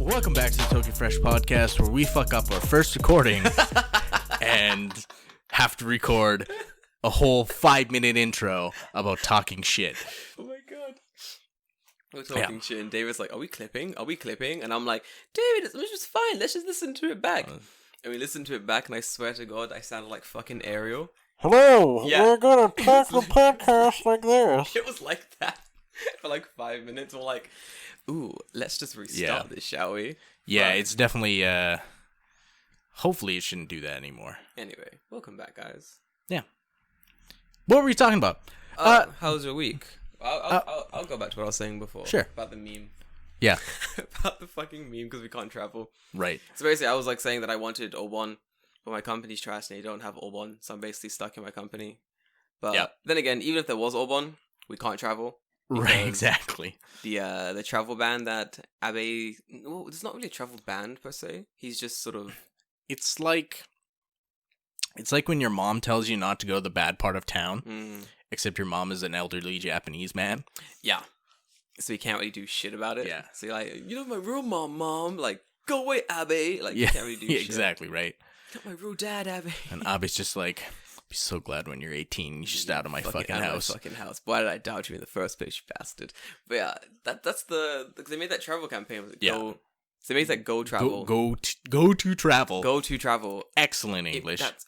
Welcome back to the Tokyo Fresh podcast, where we fuck up our first recording and have to record a whole 5-minute intro about talking shit. Oh my god. We're talking shit and David's like, are we clipping? And I'm like, David, it's just fine. Let's just listen to it back. And we listened to it back and I swear to God, I sounded like fucking Ariel. Hello, we're gonna talk the podcast like this. It was like that for like 5 minutes. We're like, ooh, let's just restart this, shall we? Yeah, it's definitely, hopefully it shouldn't do that anymore. Anyway, welcome back, guys. Yeah. What were we talking about? How was your week? I'll go back to what I was saying before. Sure. About the meme. Yeah. About the fucking meme because we can't travel. Right. So basically, I was like saying that I wanted Obon, but my company's trash and they don't have Obon, so I'm basically stuck in my company. But then again, even if there was Obon, we can't travel. Right, exactly. The travel ban that Abe... Well, it's not really a travel ban, per se. He's just sort of... It's like when your mom tells you not to go to the bad part of town, except your mom is an elderly Japanese man. Yeah. So you can't really do shit about it. Yeah. So you're like, you know my real mom, like, go away, Abe. Like, you can't really do shit. Exactly, right. Not my real dad, Abe. And Abe's just like... Be so glad when you're 18 and you're just out of my fucking house. Why did I doubt you in the first place, you bastard? But yeah, that's the... They made that travel campaign. So they made that Go Travel. Go to travel. Go to travel. Excellent English. That's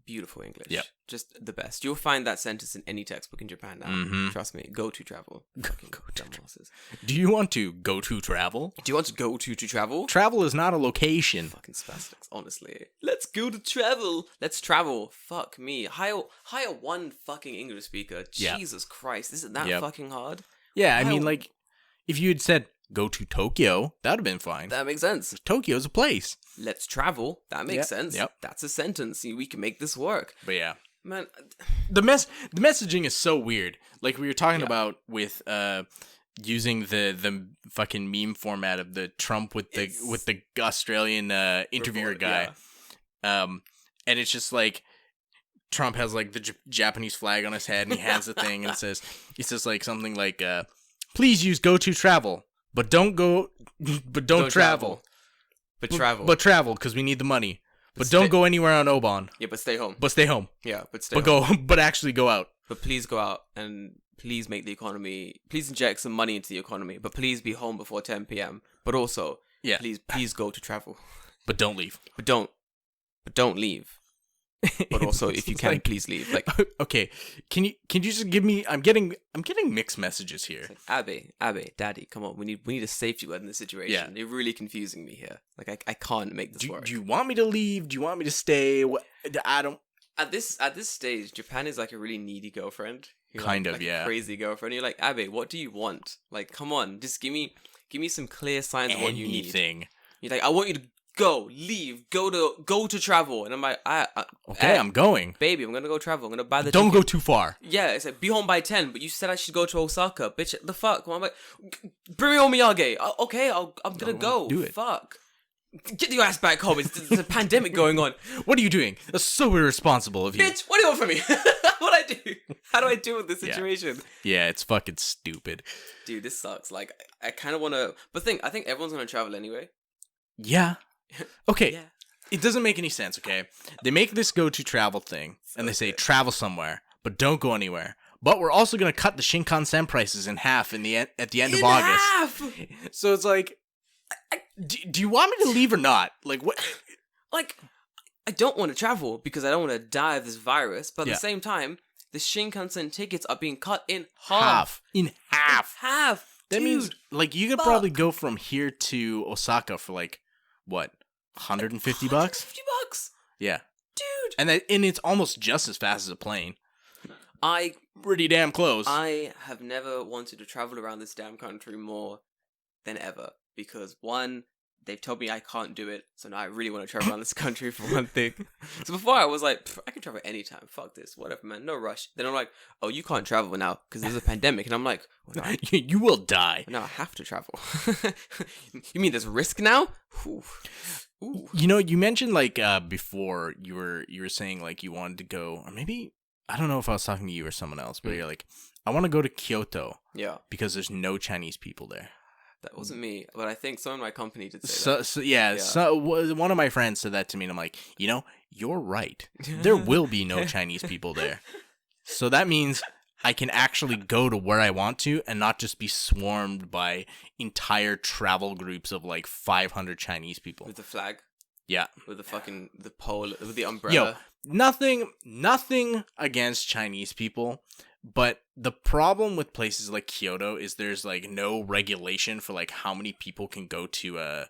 beautiful English. Yep. Just the best. You'll find that sentence in any textbook in Japan now. Mm-hmm. Trust me. Go to travel. Go to travel. Do you want to go to travel? Do you want to go to travel? Travel is not a location. Fucking spastics, honestly. Let's go to travel. Let's travel. Fuck me. Hire one fucking English speaker. Jesus Christ. Isn't that fucking hard? Yeah, I mean, like, if you had said, go to Tokyo, that would have been fine. That makes sense. Tokyo's a place. Let's travel. That makes sense. Yep. That's a sentence. We can make this work. But yeah. Man. The messaging is so weird. Like we were talking about with using the fucking meme format of the Trump with the Australian interviewer guy. Yeah. And it's just like Trump has like the Japanese flag on his head and he hands the thing and says like something like please use go to travel, but don't travel. But travel because we need the money. But don't go anywhere on Obon. Yeah, but stay home. Yeah, but stay home. But actually go out. But please go out and please make the economy. Please inject some money into the economy. But please be home before 10 p.m. But also, please go to travel. But don't leave. But don't leave. But also, if you can, like, please leave. Like, okay, can you just give me? I'm getting mixed messages here. Like, Abe, Daddy, come on, we need a safety word in this situation. Yeah. You're really confusing me here. Like, I can't make this work. Do you want me to leave? Do you want me to stay? I don't. At this stage, Japan is like a really needy girlfriend. Kind of, like a crazy girlfriend. You're like, Abe, what do you want? Like, come on, just give me some clear signs of what you need. You're like, I want you to leave, go to travel. And I'm like, okay, I'm going. Baby, I'm gonna go travel. I'm gonna buy the Don't ticket. go too far. Yeah, it's like, be home by 10, but you said I should go to Osaka. Bitch, the fuck? I'm like, bring me omiyage. Okay, I'm gonna go. Do it. Fuck. Get your ass back home. There's a pandemic going on. What are you doing? That's so irresponsible of you. Bitch, what do you want from me? What I do? How do I deal with this situation? Yeah, it's fucking stupid. Dude, this sucks. Like, I kind of want to... But I think everyone's gonna travel anyway. Yeah. Okay, It doesn't make any sense, okay? They make this go-to travel thing, and they say travel somewhere, but don't go anywhere. But we're also going to cut the Shinkansen prices in half at the end of August. Half! So it's like, do you want me to leave or not? Like, what? Like, I don't want to travel because I don't want to die of this virus, but at the same time, the Shinkansen tickets are being cut in half. In half. That means, like, you could probably go from here to Osaka for, like, what? $150? $150? Yeah. Dude. And it's almost just as fast as a plane. Pretty damn close. I have never wanted to travel around this damn country more than ever. Because one, they've told me I can't do it. So now I really want to travel around this country for one thing. So before I was like, I can travel anytime. Fuck this. Whatever, man. No rush. Then I'm like, oh, you can't travel now because there's a pandemic. And I'm like, well, no, you will die. No, I have to travel. You mean there's risk now? Ooh. You know, you mentioned like before you were saying like you wanted to go, or maybe I don't know if I was talking to you or someone else, but you're like, I want to go to Kyoto. Yeah. Because there's no Chinese people there. That wasn't me, but I think someone in my company did say So, that. so yeah, Yeah. so one of my friends said that to me, and I'm like, you're right. There will be no Chinese people there. So that means I can actually go to where I want to and not just be swarmed by entire travel groups of like 500 Chinese people. With the flag, Yeah. with the pole, with the umbrella. Nothing against Chinese people, but the problem with places like Kyoto is there's like no regulation for like how many people can go to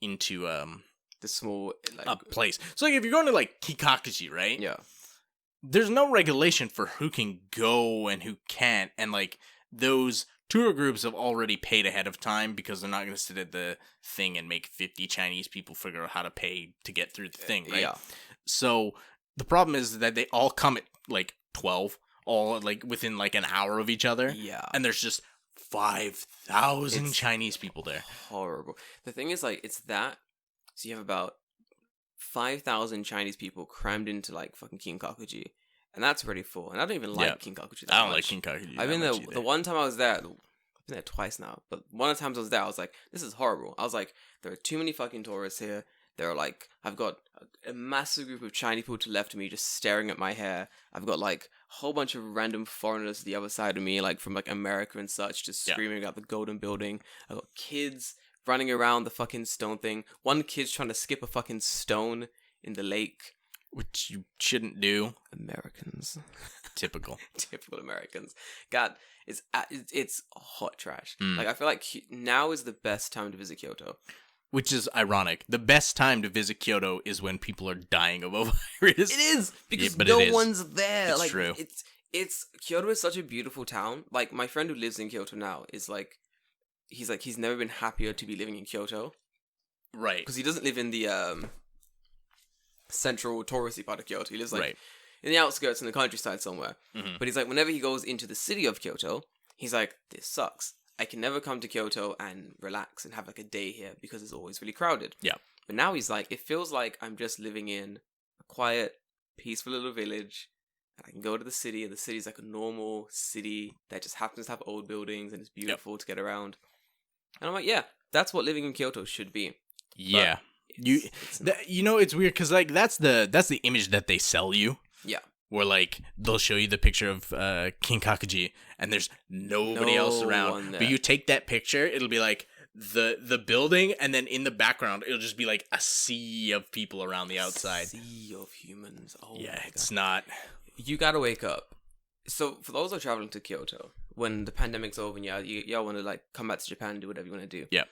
into The small, like, a place. So like if you're going to like Kikakuji, right? yeah. There's no regulation for who can go and who can't, and like those tour groups have already paid ahead of time because they're not going to sit at the thing and make 50 Chinese people figure out how to pay to get through the thing, right? Yeah. So the problem is that they all come at like 12, all like within like an hour of each other, Yeah. and there's just 5,000 It's Chinese people there. Horrible. The thing is, like, it's that. So you have about 5,000 Chinese people crammed into like fucking Kinkakuji, and that's already full. And I don't even like Kinkakuji that I don't much. like Kinkakuji. I've been that there. much either. The one time I was there, I've been there twice now. But one of the times I was there, I was like, "This is horrible." I was like, "There are too many fucking tourists here." There are like, I've got a massive group of Chinese people to the left of me just staring at my hair. I've got like a whole bunch of random foreigners to the other side of me, like from like America and such, just screaming at the Golden Building. I've got kids running around the fucking stone thing. One kid's trying to skip a fucking stone in the lake. Which you shouldn't do. Americans. Typical. Typical Americans. God, it's hot trash. Mm. Like, I feel like now is the best time to visit Kyoto. Which is ironic. The best time to visit Kyoto is when people are dying of a virus. It is because but no it is. one's there. It's like, true. It's Kyoto is such a beautiful town. Like, my friend who lives in Kyoto now is like, he's never been happier to be living in Kyoto Right. because he doesn't live in the central touristy part of Kyoto. He lives like Right. in the outskirts in the countryside somewhere. Mhm. But he's like, whenever he goes into the city of Kyoto, he's like, this sucks. I can never come to Kyoto and relax and have like a day here because it's always really crowded. Yeah. But now he's like, it feels like I'm just living in a quiet, peaceful little village. And I can go to the city, and the city's like a normal city that just happens to have old buildings and it's beautiful to get around. And I'm like, yeah, that's what living in Kyoto should be. Yeah. It's not. It's weird because like that's the image that they sell you. Yeah. Where like they'll show you the picture of Kinkakuji and there's nobody else No around. one there. But you take that picture, it'll be like the building, and then in the background it'll just be like a sea of people around the outside. Sea of humans. Oh Yeah, my it's God. not. You gotta wake up. So for those who are traveling to Kyoto, when the pandemic's over and y'all want to like come back to Japan and do whatever you want to do. Yeah.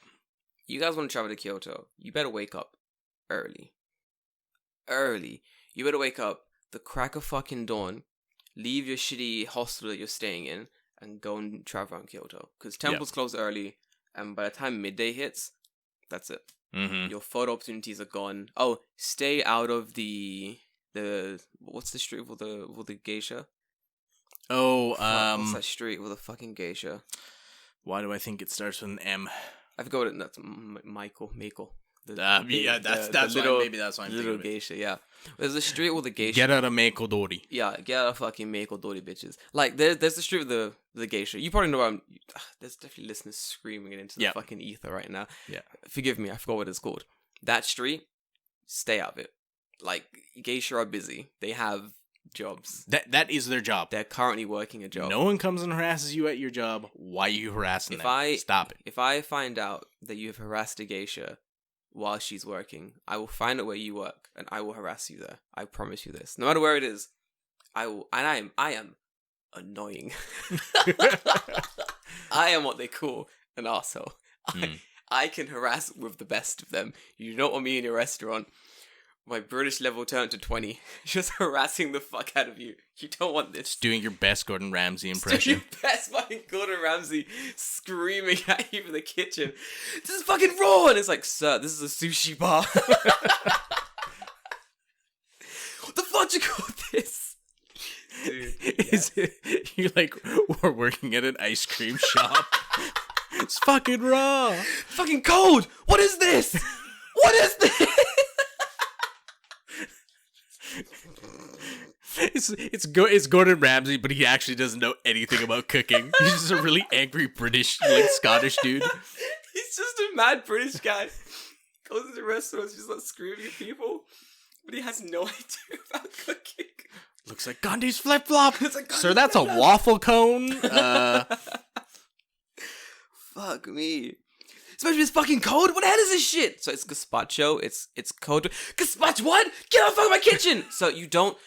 You guys want to travel to Kyoto, you better wake up early. Early. You better wake up the crack of fucking dawn, leave your shitty hostel that you're staying in, and go and travel around Kyoto. Because temples close early, and by the time midday hits, that's it. Mm-hmm. Your photo opportunities are gone. Oh, stay out of the what's the street with the geisha? Oh, What's that street with a fucking geisha? why do I think it starts with an M? I forgot what that's Michael. That's why, maybe that's why I'm little thinking of it. geisha. Yeah, there's a street with a geisha. Get out of Meiko Dori. Yeah, get out of fucking Meiko Dori, bitches. Like there's the street with the geisha. You probably know there's definitely listeners screaming it into the fucking ether right now. Yeah. Forgive me, I forgot what it's called. That street, stay out of it. Like geisha are busy. They have jobs. That is their job. They're currently working a job. No one comes and harasses you at your job. Why are you harassing them? Stop it. If I find out that you have harassed a geisha while she's working, I will find out where you work and I will harass you there. I promise you this. No matter where it is, I will. And I am annoying. I am what they call an arsehole. I can harass with the best of them. You don't want me in your restaurant. My British level turned to 20. Just harassing the fuck out of you. You don't want this. Just doing your best Gordon Ramsay impression. Your best fucking Gordon Ramsay screaming at you from the kitchen. This is fucking raw! And it's like, sir, this is a sushi bar. What the fuck you call this? Dude, Is it, you're like, we're working at an ice cream shop. It's fucking raw. fucking cold! What is this? What is this? It's Gordon Ramsay, but he actually doesn't know anything about cooking. He's just a really angry British, like Scottish dude. He's just a mad British guy. Goes into restaurants, just like screaming at people, but he has no idea about cooking. Looks like Gandhi's flip flop. Like Sir, that's a waffle cone. Fuck me. Especially it's fucking cold. What the hell is this shit? So it's gazpacho. It's cold. Gazpacho what? Get out of my kitchen. So you don't.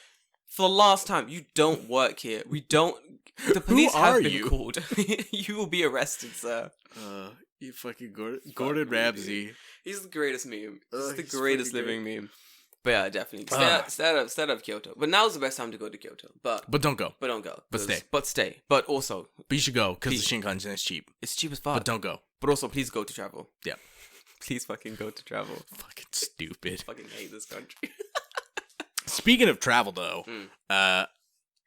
For the last time, you don't work here. We don't. The police have been called. You will be arrested, sir. You fucking Gordon Ramsay. Dude. He's the greatest meme. He's the he's greatest living meme. But yeah, definitely. Stay out of Kyoto. But now's the best time to go to Kyoto. But don't go. But don't go. But stay. But stay. But also. But you should go, because the Shinkansen is cheap. It's cheap as fuck. But don't go. But also, please go to travel. Yeah. Please fucking go to travel. Fucking stupid. I fucking hate this country. Speaking of travel, though,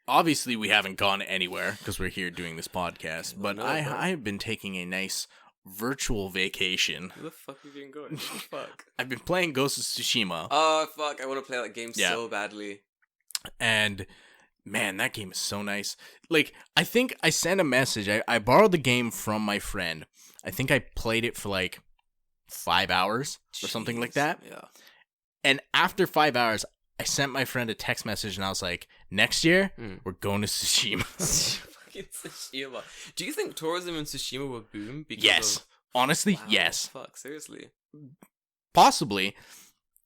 obviously we haven't gone anywhere because we're here doing this podcast. But I've been taking a nice virtual vacation. Where the fuck have you been going? Fuck. I've been playing Ghost of Tsushima. Oh, fuck. I want to play that game so badly. And man, that game is so nice. Like, I think I sent a message. I borrowed the game from my friend. I think I played it for like 5 hours or something like that. Yeah. And after 5 hours, I sent my friend a text message and I was like, next year, we're going to Tsushima. Fucking Tsushima. Do you think tourism in Tsushima will boom? Yes. Honestly, Wow, yes. Fuck, seriously. Possibly.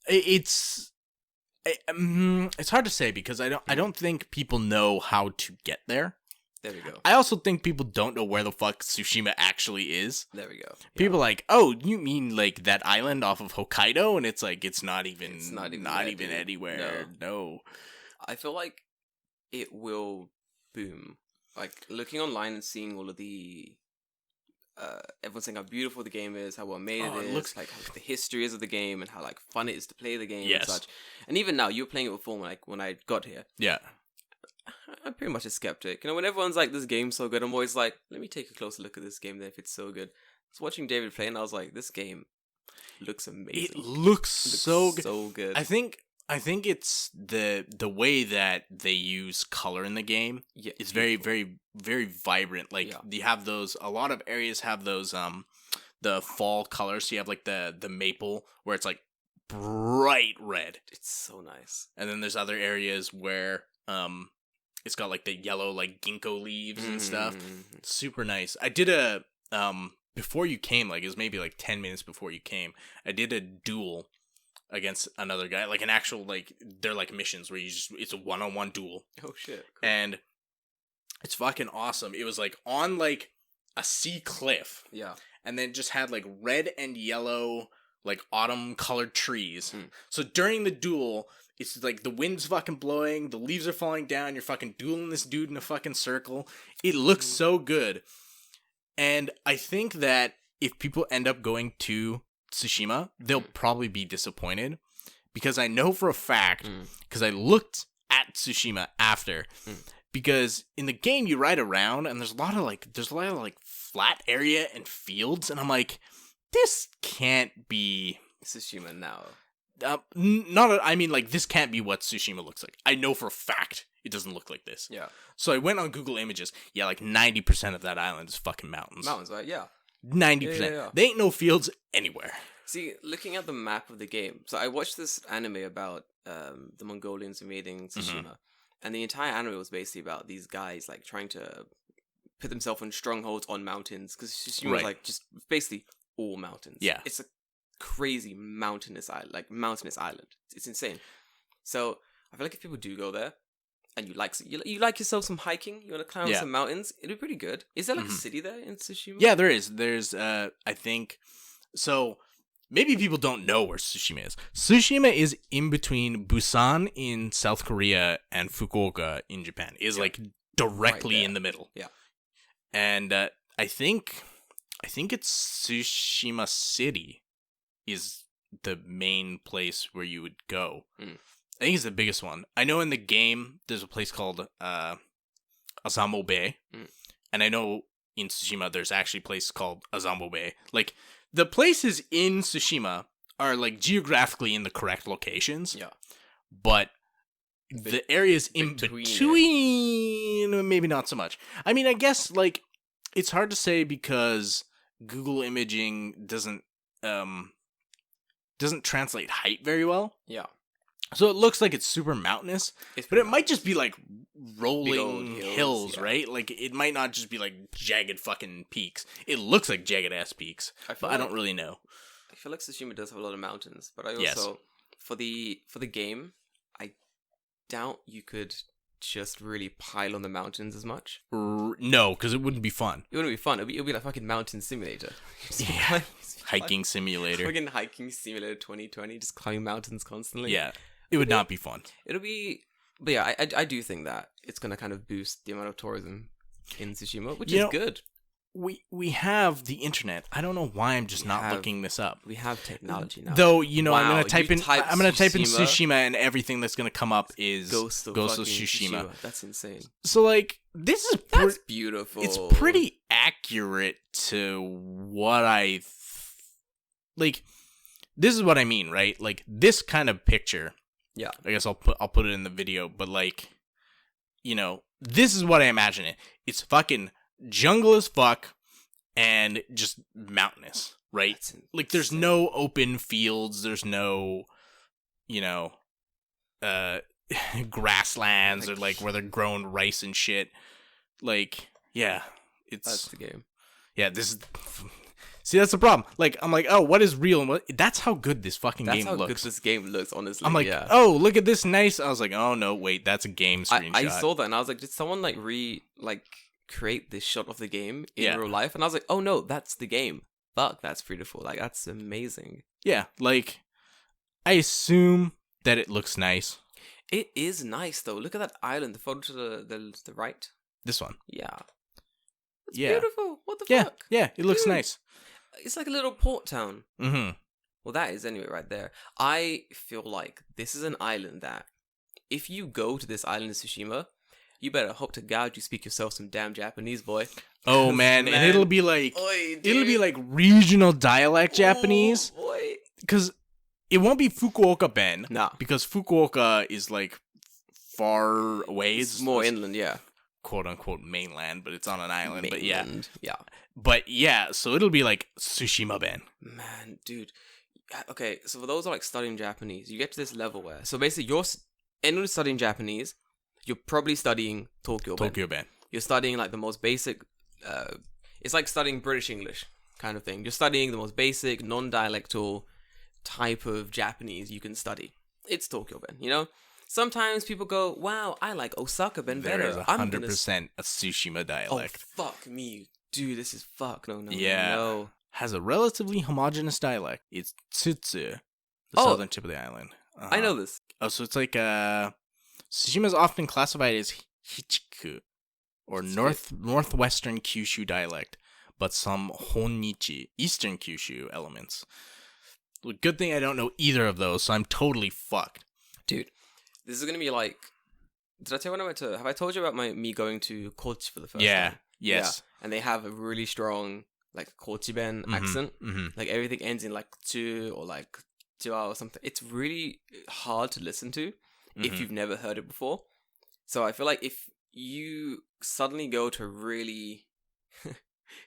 It's hard to say because I don't think people know how to get there. There we go. I also think people don't know where the fuck Tsushima actually is. There we go. People are like, oh, you mean like that island off of Hokkaido? And it's like, it's not even anywhere. No. I feel like it will boom. Like, looking online and seeing all of the... everyone's saying how beautiful the game is, how well made it is, looks like how the history is of the game, and how like fun it is to play the game and such. And even now, you were playing it before when I got here. Yeah. I'm pretty much a skeptic. You know, when everyone's like, this game's so good, I'm always like, let me take a closer look at this game then if it's so good. I was watching David play and I was like, this game looks amazing. It looks so good. So good. I think it's the way that they use color in the game. Yeah, it's very, very, very vibrant. Like you have those. A lot of areas have those. The fall colors. So you have like the maple where it's like bright red. It's so nice. And then there's other areas where it's got like the yellow like ginkgo leaves and stuff. Super nice. I did a before you came, like it was maybe like 10 minutes before you came. I did a duel against another guy, like an actual like they're like missions where it's a 1-on-1 duel. Oh shit! Cool. And it's fucking awesome. It was like on like a sea cliff. Yeah. And then just had like red and yellow like autumn colored trees. So during the duel, it's like the wind's fucking blowing, the leaves are falling down, you're fucking dueling this dude in a fucking circle. It looks so good. And I think that if people end up going to Tsushima, they'll probably be disappointed. Because I know for a fact, because I looked at Tsushima after, because in the game you ride around and there's a lot of like flat area and fields, and I'm like, this can't be Tsushima now. I mean, like, this can't be what Tsushima looks like. I know for a fact it doesn't look like this. Yeah. So I went on Google Images. Yeah, like 90% of that island is fucking mountains. Mountains, right? Yeah. 90%. Yeah. There ain't no fields anywhere. See, looking at the map of the game, so I watched this anime about the Mongolians invading Tsushima, and the entire anime was basically about these guys like trying to put themselves in strongholds on mountains, because Tsushima was like just basically all mountains. Yeah. It's a crazy mountainous island. It's insane. So I feel like if people do go there and you like yourself some hiking, you want to climb some mountains, it'd be pretty good. Is there like a city there in Tsushima? Yeah, there is. There's I think so. Maybe people don't know where Tsushima is. Tsushima is in between Busan in South Korea and Fukuoka in Japan. Is like directly right in the middle. Yeah. And I think it's Tsushima City is the main place where you would go. I think it's the biggest one. I know in the game there's a place called Azamo Bay. And I know in Tsushima there's actually a place called Azamo Bay. Like, the places in Tsushima are like geographically in the correct locations. Yeah. But the areas in between, maybe not so much. I mean, I guess, like, it's hard to say because Google imaging doesn't translate height very well. Yeah. So it looks like it's super mountainous, but it might just be like rolling hills, yeah. right? Like it might not just be like jagged fucking peaks. It looks like jagged ass peaks, but I don't really know. I feel like Tsushima does have a lot of mountains, but I also for the game, I doubt you could just really pile on the mountains as much. No, because it wouldn't be fun. It wouldn't be fun. It'd be like fucking mountain simulator. Yeah, hiking simulator. Fucking hiking simulator 2020, just climbing mountains constantly. Yeah. It would not be fun. It'll be, but yeah, I do think that it's gonna kind of boost the amount of tourism in Tsushima, which is good. We have the internet. I don't know why I'm just not looking this up. We have technology now. Though I'm gonna type in Tsushima, and everything that's gonna come up is Ghost of Tsushima. That's insane. So like this is that's beautiful. It's pretty accurate to what I like. This is what I mean, right? Like this kind of picture. Yeah, I guess I'll put it in the video, but like, this is what I imagine it. It's fucking jungle as fuck and just mountainous, right? Like there's no open fields, there's no, grasslands or like where they're growing rice and shit. Like, yeah, that's the game. Yeah, this is. See, that's the problem. Like, I'm like, oh, what is real? And what? That's how good this fucking game looks. That's how good this game looks, honestly. I'm like, oh, look at this nice. I was like, oh, no, wait, that's a game screenshot. I saw that, and I was like, did someone, create this shot of the game in real life? And I was like, oh, no, that's the game. Fuck, that's beautiful. Like, that's amazing. Yeah, like, I assume that it looks nice. It is nice, though. Look at that island, the photo to the right. This one. Yeah. It's beautiful. What the fuck? Yeah, it looks nice. It's like a little port town. Mm-hmm. Well, that is anyway right there. I feel like this is an island that, if you go to this island in Tsushima, you better hope to God you speak yourself some damn Japanese, boy. Oh man, and it'll be like regional dialect Japanese. Boy, because it won't be Fukuoka Ben. Nah, because Fukuoka is like far away. It's more inland, yeah. Quote unquote mainland, but it's on an island. Mainland, yeah. But yeah, so it'll be like Tsushima Ben. Man, dude. Okay, so for those who are like studying Japanese, you get to this level where, so basically anyone who's studying Japanese, you're probably studying Tokyo Ben. You're studying like the most basic, it's like studying British English kind of thing. You're studying the most basic, non-dialectal type of Japanese you can study. It's Tokyo Ben, Sometimes people go, wow, I like Osaka Ben better. There is 100% a Tsushima dialect. Oh, fuck me. Dude, this is fuck. No. Has a relatively homogenous dialect. It's Tsutsu, the southern tip of the island. I know this. Oh, so it's like, Tsushima is often classified as Hichiku, or northwestern Kyushu dialect, but some Honnichi, eastern Kyushu elements. Good thing I don't know either of those, so I'm totally fucked. Dude. This is gonna be like. Did I tell you when I went to? Have I told you about me going to Kochi for the first time? Yes. Yeah. And they have a really strong like Kochiben accent. Mm-hmm. Like everything ends in like tu or like jua or something. It's really hard to listen to if you've never heard it before. So I feel like if you suddenly go to really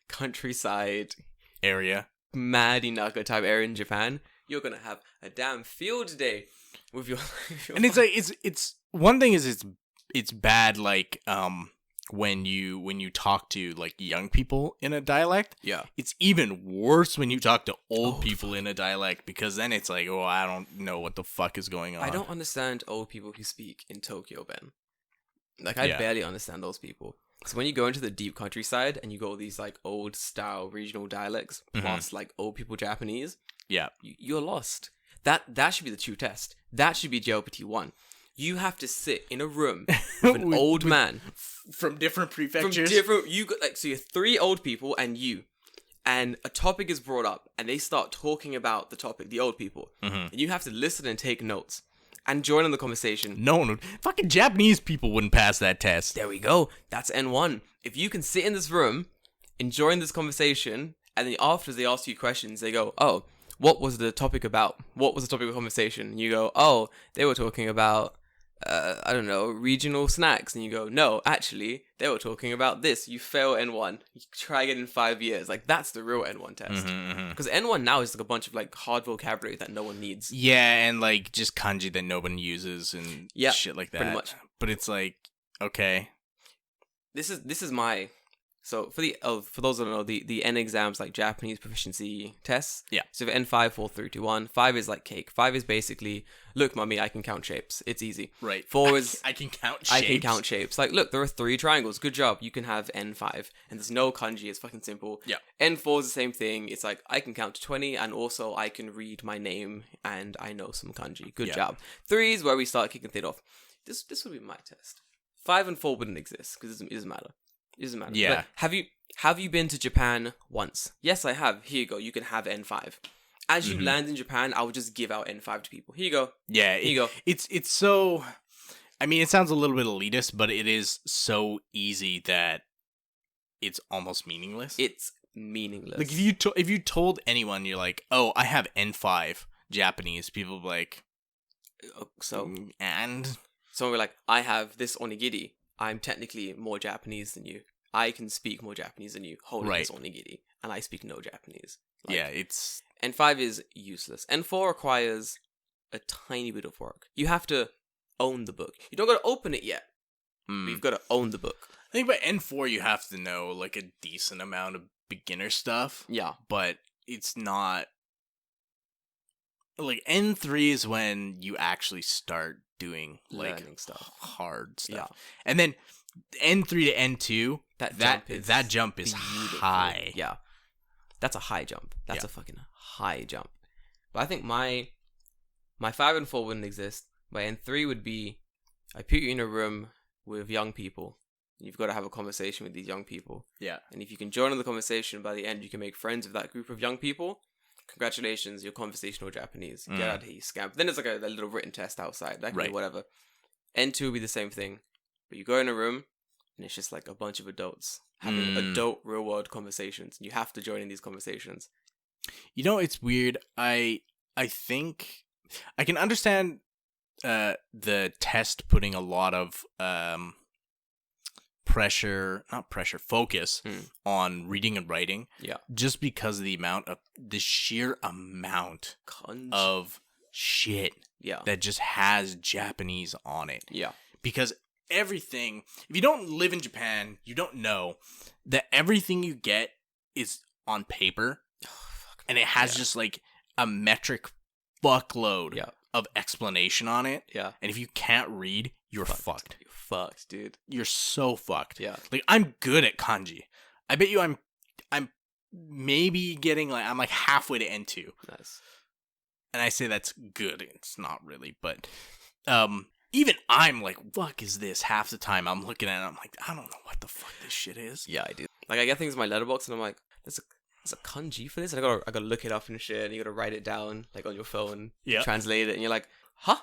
countryside area, mad Inaka type area in Japan, you're gonna have a damn field day. With your and it's like it's one thing is it's bad like when you talk to like young people in a dialect. Yeah, it's even worse when you talk to old people in a dialect, because then it's like, oh, I don't know what the fuck is going on. I don't understand old people who speak in Tokyo Ben. Like I barely understand those people. So when you go into the deep countryside and you go these like old style regional dialects plus like old people Japanese, you're lost. That should be the true test. That should be JLPT 1. You have to sit in a room with an old man from different prefectures. You got so you're 3 old people and you, and a topic is brought up and they start talking about the topic, the old people, and you have to listen and take notes and join in the conversation. No one would. Fucking Japanese people wouldn't pass that test. There we go. That's N1. If you can sit in this room, enjoying this conversation, and then after they ask you questions, they go, oh. What was the topic about? What was the topic of conversation? And you go, oh, they were talking about I don't know, regional snacks, and you go, no, actually, they were talking about this. You fail N1. You try again in 5 years. Like, that's the real N1 test. Because N1 now is like a bunch of like hard vocabulary that no one needs. Yeah, and like just kanji that no one uses and shit like that. Pretty much. But it's like, okay. This is my... So for those that don't know, the N exams like Japanese proficiency tests. Yeah. So for N5, 4, 3, 2, 1. 5 is like cake. 5 is basically, look, mummy, I can count shapes. It's easy. Right. 4 is I can count shapes. I can count shapes. Like, look, there are 3 triangles. Good job. You can have N5, and there's no kanji. It's fucking simple. Yeah. N4 is the same thing. It's like I can count to 20, and also I can read my name, and I know some kanji. Good job. 3 is where we start kicking things off. This would be my test. 5 and 4 wouldn't exist because it doesn't matter. It doesn't matter. Yeah. But have you been to Japan once? Yes, I have. Here you go. You can have N5. As you land in Japan, I would just give out N5 to people. Here you go. Yeah. Here you go. It's so... I mean, it sounds a little bit elitist, but it is so easy that it's almost meaningless. It's meaningless. Like, if you told anyone, you're like, oh, I have N5 Japanese, people would be like... So... And... Someone will be like, I have this onigiri. I'm technically more Japanese than you. I can speak more Japanese than you holding this onigiri. And I speak no Japanese. Like, yeah, it's... N5 is useless. N4 requires a tiny bit of work. You have to own the book. You don't got to open it yet. But you've got to own the book. I think by N4 you have to know like a decent amount of beginner stuff. Yeah. But it's not... Like, N3 is when you actually start doing like learning stuff, hard stuff. Yeah. And then N3 to N2, that jump is beautiful. high. Yeah. That's a high jump. That's a fucking high jump. But I think my 5 and 4 wouldn't exist. My N3 would be, I put you in a room with young people. You've got to have a conversation with these young people. Yeah. And if you can join in the conversation, by the end you can make friends with that group of young people. Congratulations, you're conversational Japanese. Get out of here, you scamp. Then there's like a little written test outside. That can be whatever. N2 will be the same thing. But you go in a room, and it's just like a bunch of adults having adult real world conversations. And you have to join in these conversations. You know, it's weird. I think I can understand the test putting a lot of focus on reading and writing. Yeah. Just because of the sheer amount of shit that just has Japanese on it. Yeah. Because everything, if you don't live in Japan, you don't know that everything you get is on paper. And it has just like a metric fuckload of explanation on it. Yeah. And if you can't read, you're fucked. You're fucked, dude. You're so fucked. Yeah. Like, I'm good at kanji. I bet you I'm maybe getting like, I'm like halfway to N2. Nice. And I say that's good. It's not really, but even I'm like, fuck is this? Half the time I'm looking at it, I'm like, I don't know what the fuck this shit is. Yeah, I do. Like, I get things in my letterbox and I'm like, there's a kanji for this? And I gotta look it up and shit, and you gotta write it down, like, on your phone, translate it, and you're like, huh?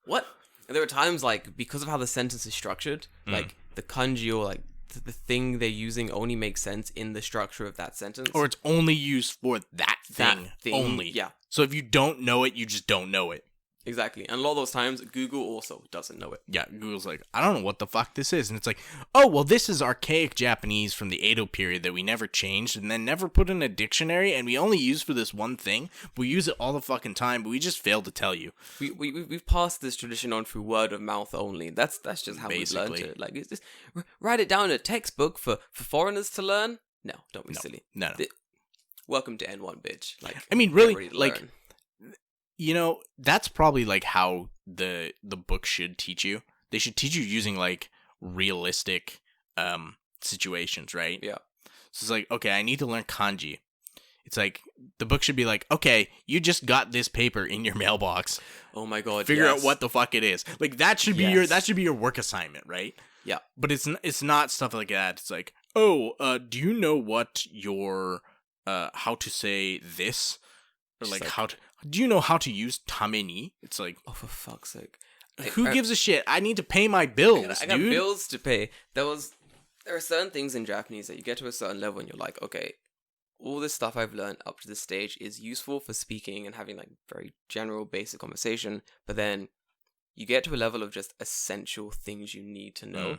What? And there are times, like, because of how the sentence is structured, like, the kanji or, like, the thing they're using only makes sense in the structure of that sentence. Or it's only used for that thing only. Yeah. So if you don't know it, you just don't know it. Exactly. And a lot of those times, Google also doesn't know it. Yeah, Google's like, I don't know what the fuck this is. And it's like, oh, well, this is archaic Japanese from the Edo period that we never changed and then never put in a dictionary and we only use for this one thing. We use it all the fucking time, but we just failed to tell you. We've passed this tradition on through word of mouth only. That's just how we've learned it. Like, it's just, write it down in a textbook for foreigners to learn? No, don't be silly. No. Welcome to N1, bitch. Like, I mean, really, like... You know, that's probably like how the book should teach you. They should teach you using like realistic situations, right? Yeah. So it's like, okay, I need to learn kanji. It's like the book should be like, okay, you just got this paper in your mailbox. Oh my god. Figure out what the fuck it is. Like that should be your work assignment, right? Yeah. But it's not stuff like that. It's like, oh, do you know what your how to say this? Or like how to... Do you know how to use tameni? It's like... Oh, for fuck's sake. Who gives a shit? I need to pay my bills, I got bills to pay. There are certain things in Japanese that you get to a certain level and you're like, okay, all this stuff I've learned up to this stage is useful for speaking and having like very general basic conversation. But then you get to a level of just essential things you need to know.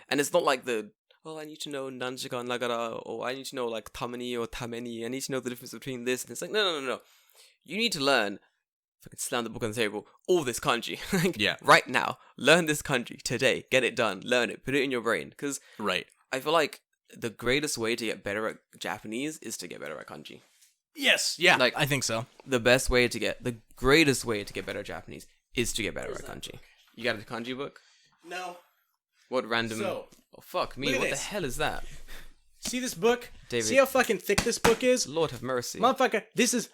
And it's not like I need to know nanjigan nagara, or I need to know like tamani or tameni. I need to know the difference between this. And it's like, no. You need to learn, if I can slam the book on the table, all this kanji. Right now. Learn this kanji today. Get it done. Learn it. Put it in your brain. Because I feel like the greatest way to get better at Japanese is to get better at kanji. Yes, yeah, like, I think so. The greatest way to get better at Japanese is to get better at kanji. You got a kanji book? No. What random... So, oh, fuck me. What the hell is that? See this book? David. See how fucking thick this book is? Lord have mercy. Motherfucker, this is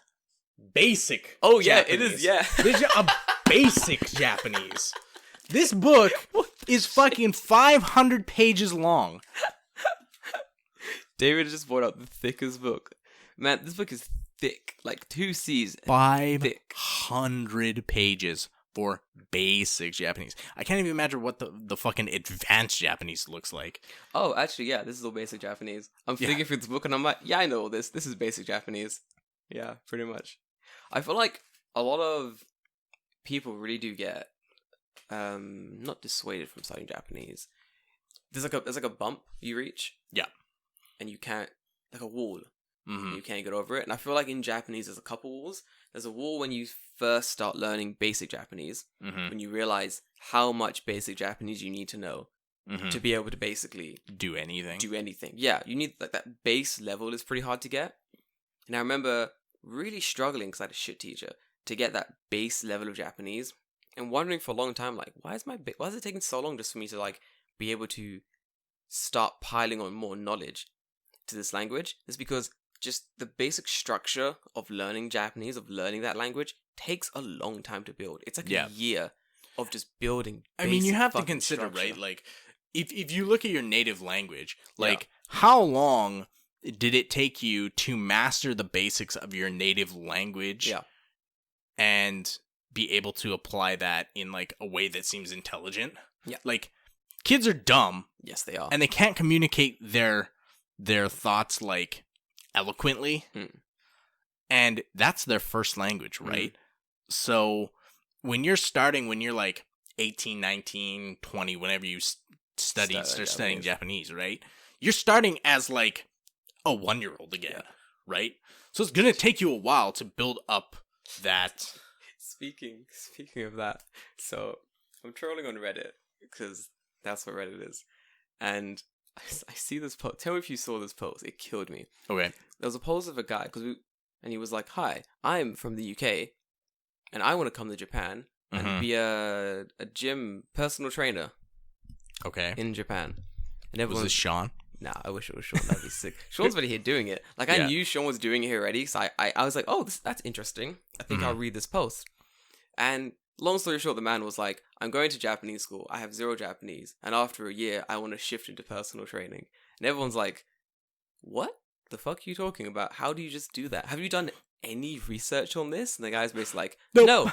basic Japanese. It is, This is a basic Japanese. This book is fucking 500 pages long. David just brought out the thickest book. Man, this book is thick. Like 2 C's. 500 pages for basic Japanese. I can't even imagine what the fucking advanced Japanese looks like. Oh, actually, yeah, this is all basic Japanese. I'm thinking through this book and I'm like, yeah, I know all this. This is basic Japanese. Yeah, pretty much. I feel like a lot of people really do get not dissuaded from studying Japanese. There's like a bump you reach. Yeah. And you can't, like a wall. You can't get over it. And I feel like in Japanese there's a couple walls. There's a wall when you first start learning basic Japanese, when you realize how much basic Japanese you need to know to be able to basically do anything. Yeah, you need like that base level is pretty hard to get. And I remember really struggling because I had a shit teacher to get that base level of Japanese, and wondering for a long time, like, why is it taking so long just for me to like be able to start piling on more knowledge to this language? It's because just the basic structure of learning Japanese, of learning that language, takes a long time to build. It's like a year of just building. I mean, you have to consider, right? Like, if you look at your native language, like, how long did it take you to master the basics of your native language? Yeah. And be able to apply that in, like, a way that seems intelligent? Yeah. Like, kids are dumb. Yes, they are. And they can't communicate their thoughts, like, eloquently. And that's their first language, right? So when you're like 18, 19, 20, whenever you start studying Japanese, right? You're starting as like a 1-year-old again, right? So it's gonna take you a while to build up that. Speaking of that, so I'm trolling on Reddit because that's what Reddit is, and I see this post. Tell me if you saw this post. It killed me. Okay. There was a post of a guy and he was like, "Hi, I'm from the UK, and I want to come to Japan and be a gym personal trainer." Okay. In Japan, and was this Sean? Nah, I wish it was Sean. That'd be sick. Sean's already here doing it. Like I knew Sean was doing it here already, so I was like, "Oh, that's interesting. I think I'll read this post." And long story short, the man was like, "I'm going to Japanese school. I have 0 Japanese. And after a year, I want to shift into personal training." And everyone's like, "What the fuck are you talking about? How do you just do that? Have you done any research on this?" And the guy's basically like, "No,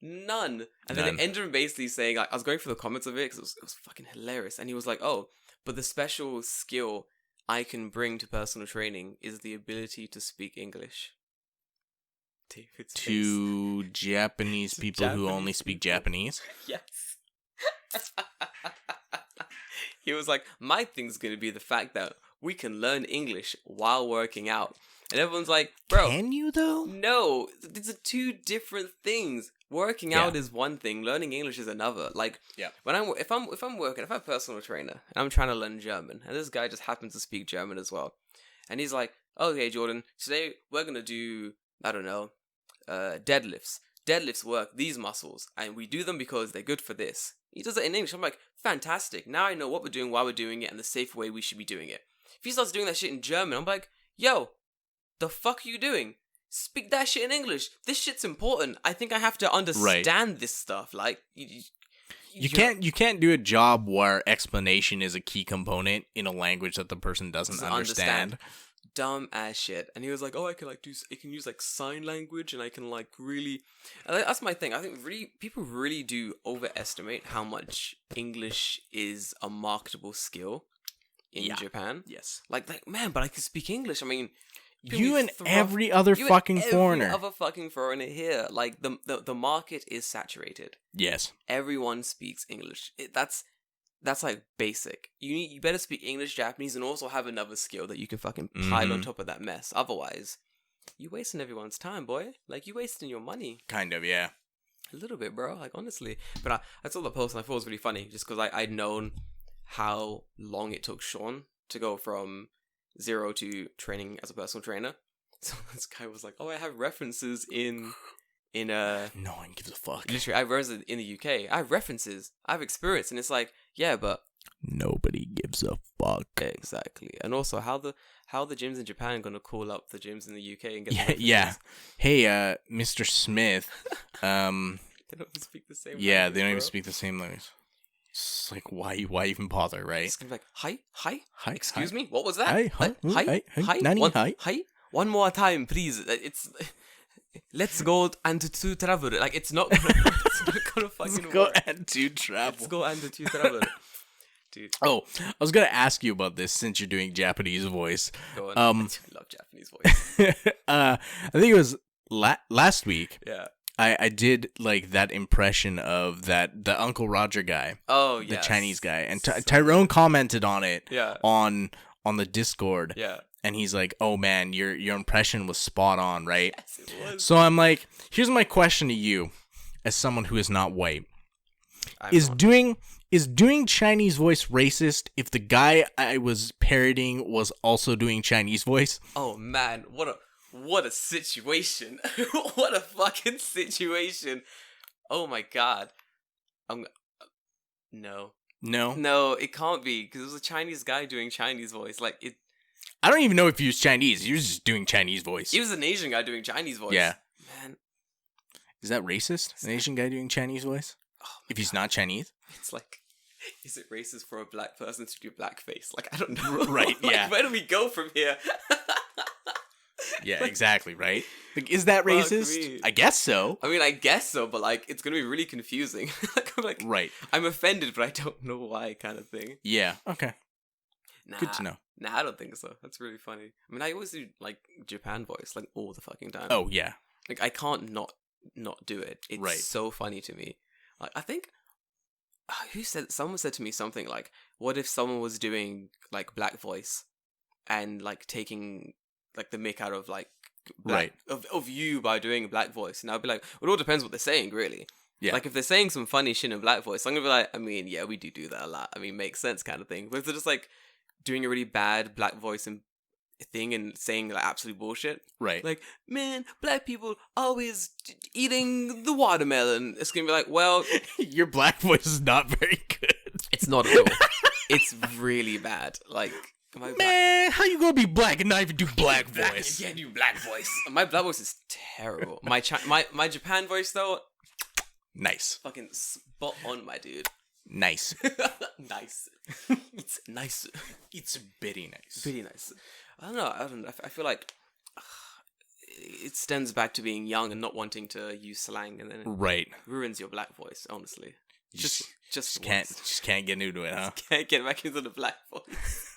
none." And then it ended up basically saying, like, I was going through the comments of it because it was fucking hilarious. And he was like, "Oh, but the special skill I can bring to personal training is the ability to speak English." To Japanese people who only speak Japanese? Yes. He was like, "My thing's going to be the fact that we can learn English while working out." And everyone's like, "Bro. Can you though?" No. These are 2 different things. Working out is one thing. Learning English is another. Like, when if I'm working, if I'm a personal trainer and I'm trying to learn German, and this guy just happens to speak German as well, and he's like, "Okay, Jordan, today we're going to do, I don't know, deadlifts. Deadlifts work these muscles, and we do them because they're good for this." He does it in English. I'm like, fantastic. Now I know what we're doing, why we're doing it, and the safe way we should be doing it. If he starts doing that shit in German, I'm like, yo, the fuck are you doing? Speak that shit in English. This shit's important. I think I have to understand this stuff. Like, you can't do a job where explanation is a key component in a language that the person doesn't understand. Dumb ass shit. And he was like, "Oh, I can use like sign language, and I can like really," and that's my thing. I think people really do overestimate how much English is a marketable skill in Japan. Yes. Like man, but I can speak English. I mean, You and every other fucking foreigner. Every other fucking foreigner here. Like, the market is saturated. Yes. Everyone speaks English. That's like basic. You better speak English, Japanese, and also have another skill that you can fucking pile on top of that mess. Otherwise, you wasting everyone's time, boy. Like, you wasting your money. Kind of, yeah. A little bit, bro. Like, honestly. But I saw the post and I thought it was really funny just because I'd known how long it took Sean to go from 0 to training as a personal trainer. So this guy was like, "Oh, I have references in no one gives a fuck. literally, I have references in the UK. I have references. I have experience." And it's like, yeah, but nobody gives a fuck. Exactly. And also, how the gyms in Japan gonna call up the gyms in the UK and get yeah. Hey, Mr. Smith. They don't even speak the same. Yeah, language, they don't bro. even speak the same language. It's like, why even bother, right? It's gonna be like, hi, Hi, excuse hi. me, what was that? Hi, hi, hi, nani, hi. One more time, please. Let's go and to travel. Like, it's not gonna fucking Let's go work. and to travel. Let's go and to travel. Dude, Oh, I was gonna ask you about this since you're doing Japanese voice. go on. I love Japanese voice. I think it was last week. Yeah. I did like that impression of the Uncle Roger guy, Oh, the yes. Chinese guy, and So Tyrone commented on it Yeah. on the Discord, Yeah. and he's like, "Oh man, your impression was spot on, right?" Yes, it was. So I'm like, here's my question to you, as someone who is not white: I'm is not- doing Chinese voice racist if the guy I was parroting was also doing Chinese voice? Oh man, what a situation. What a fucking situation. Oh my god. No. No, No, it can't be, because it was a Chinese guy doing Chinese voice. Like, I don't even know if he was Chinese. He was just doing Chinese voice. he was an Asian guy doing Chinese voice. Yeah. Man, Is that racist? An Asian guy doing Chinese voice? oh If he's not Chinese? it's like, is it racist for a black person to do blackface? Like, I don't know. Right, Like, yeah. where do we go from here? Yeah, exactly, right? Like, is that Fuck racist? me. I guess so. I mean, I guess so, but like, it's gonna be really confusing. like, Right. I'm offended, but I don't know why, kind of thing. Yeah. Okay. Nah, Good to know. Nah, I don't think so. That's really funny. I mean, I always do like Japan voice, like all the fucking time. Oh, yeah. Like, I can't not do it. It's Right. so funny to me. Like, I think someone said to me something like, "What if someone was doing like black voice and like taking like the mick out of like black, of you by doing a black voice?" And I'd be like, well, it all depends what they're saying, really. Yeah. Like, if they're saying some funny shit in black voice, I'm gonna be like, I mean, yeah, we do that a lot. I mean, makes sense, kind of thing. But if they're just like doing a really bad black voice and thing and saying like absolute bullshit, Right. like, man, black people always eating the watermelon, it's gonna be like, well, Your black voice is not very good. it's not at all. It's really bad. Like, my black, Man, how you gonna be black and not even do black voice? you can't do black voice. My black voice is terrible. My Japan voice though, Nice. fucking spot on, my dude. Nice. Nice. It's nice. It's very nice. Pretty nice. I don't know. I feel like it stems back to being young and not wanting to use slang, and then it Right. ruins your black voice. Honestly, just Can't once. get into it, huh? Can't get back into the black voice.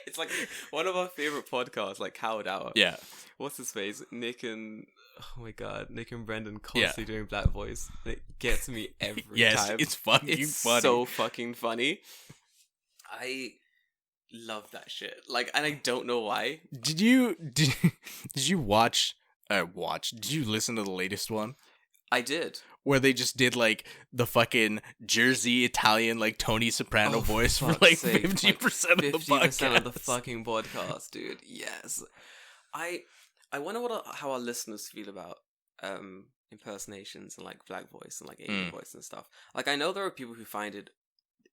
It's like one of our favorite podcasts, like Howard Hour. Yeah. What's his face? Nick and Brendan constantly doing black voice. It gets me every Yes, time. it's fucking It's funny. so fucking funny. I love that shit. Like, and I don't know why. Did you watch? Did you listen to the latest one I did. where they just did like the fucking Jersey Italian like Tony Soprano voice for fuck's like sake, 50% of the 50% of the podcast? fucking podcast, dude. Yes. I wonder how our listeners feel about impersonations and like black voice and like Asian voice and stuff. Like, I know there are people who find it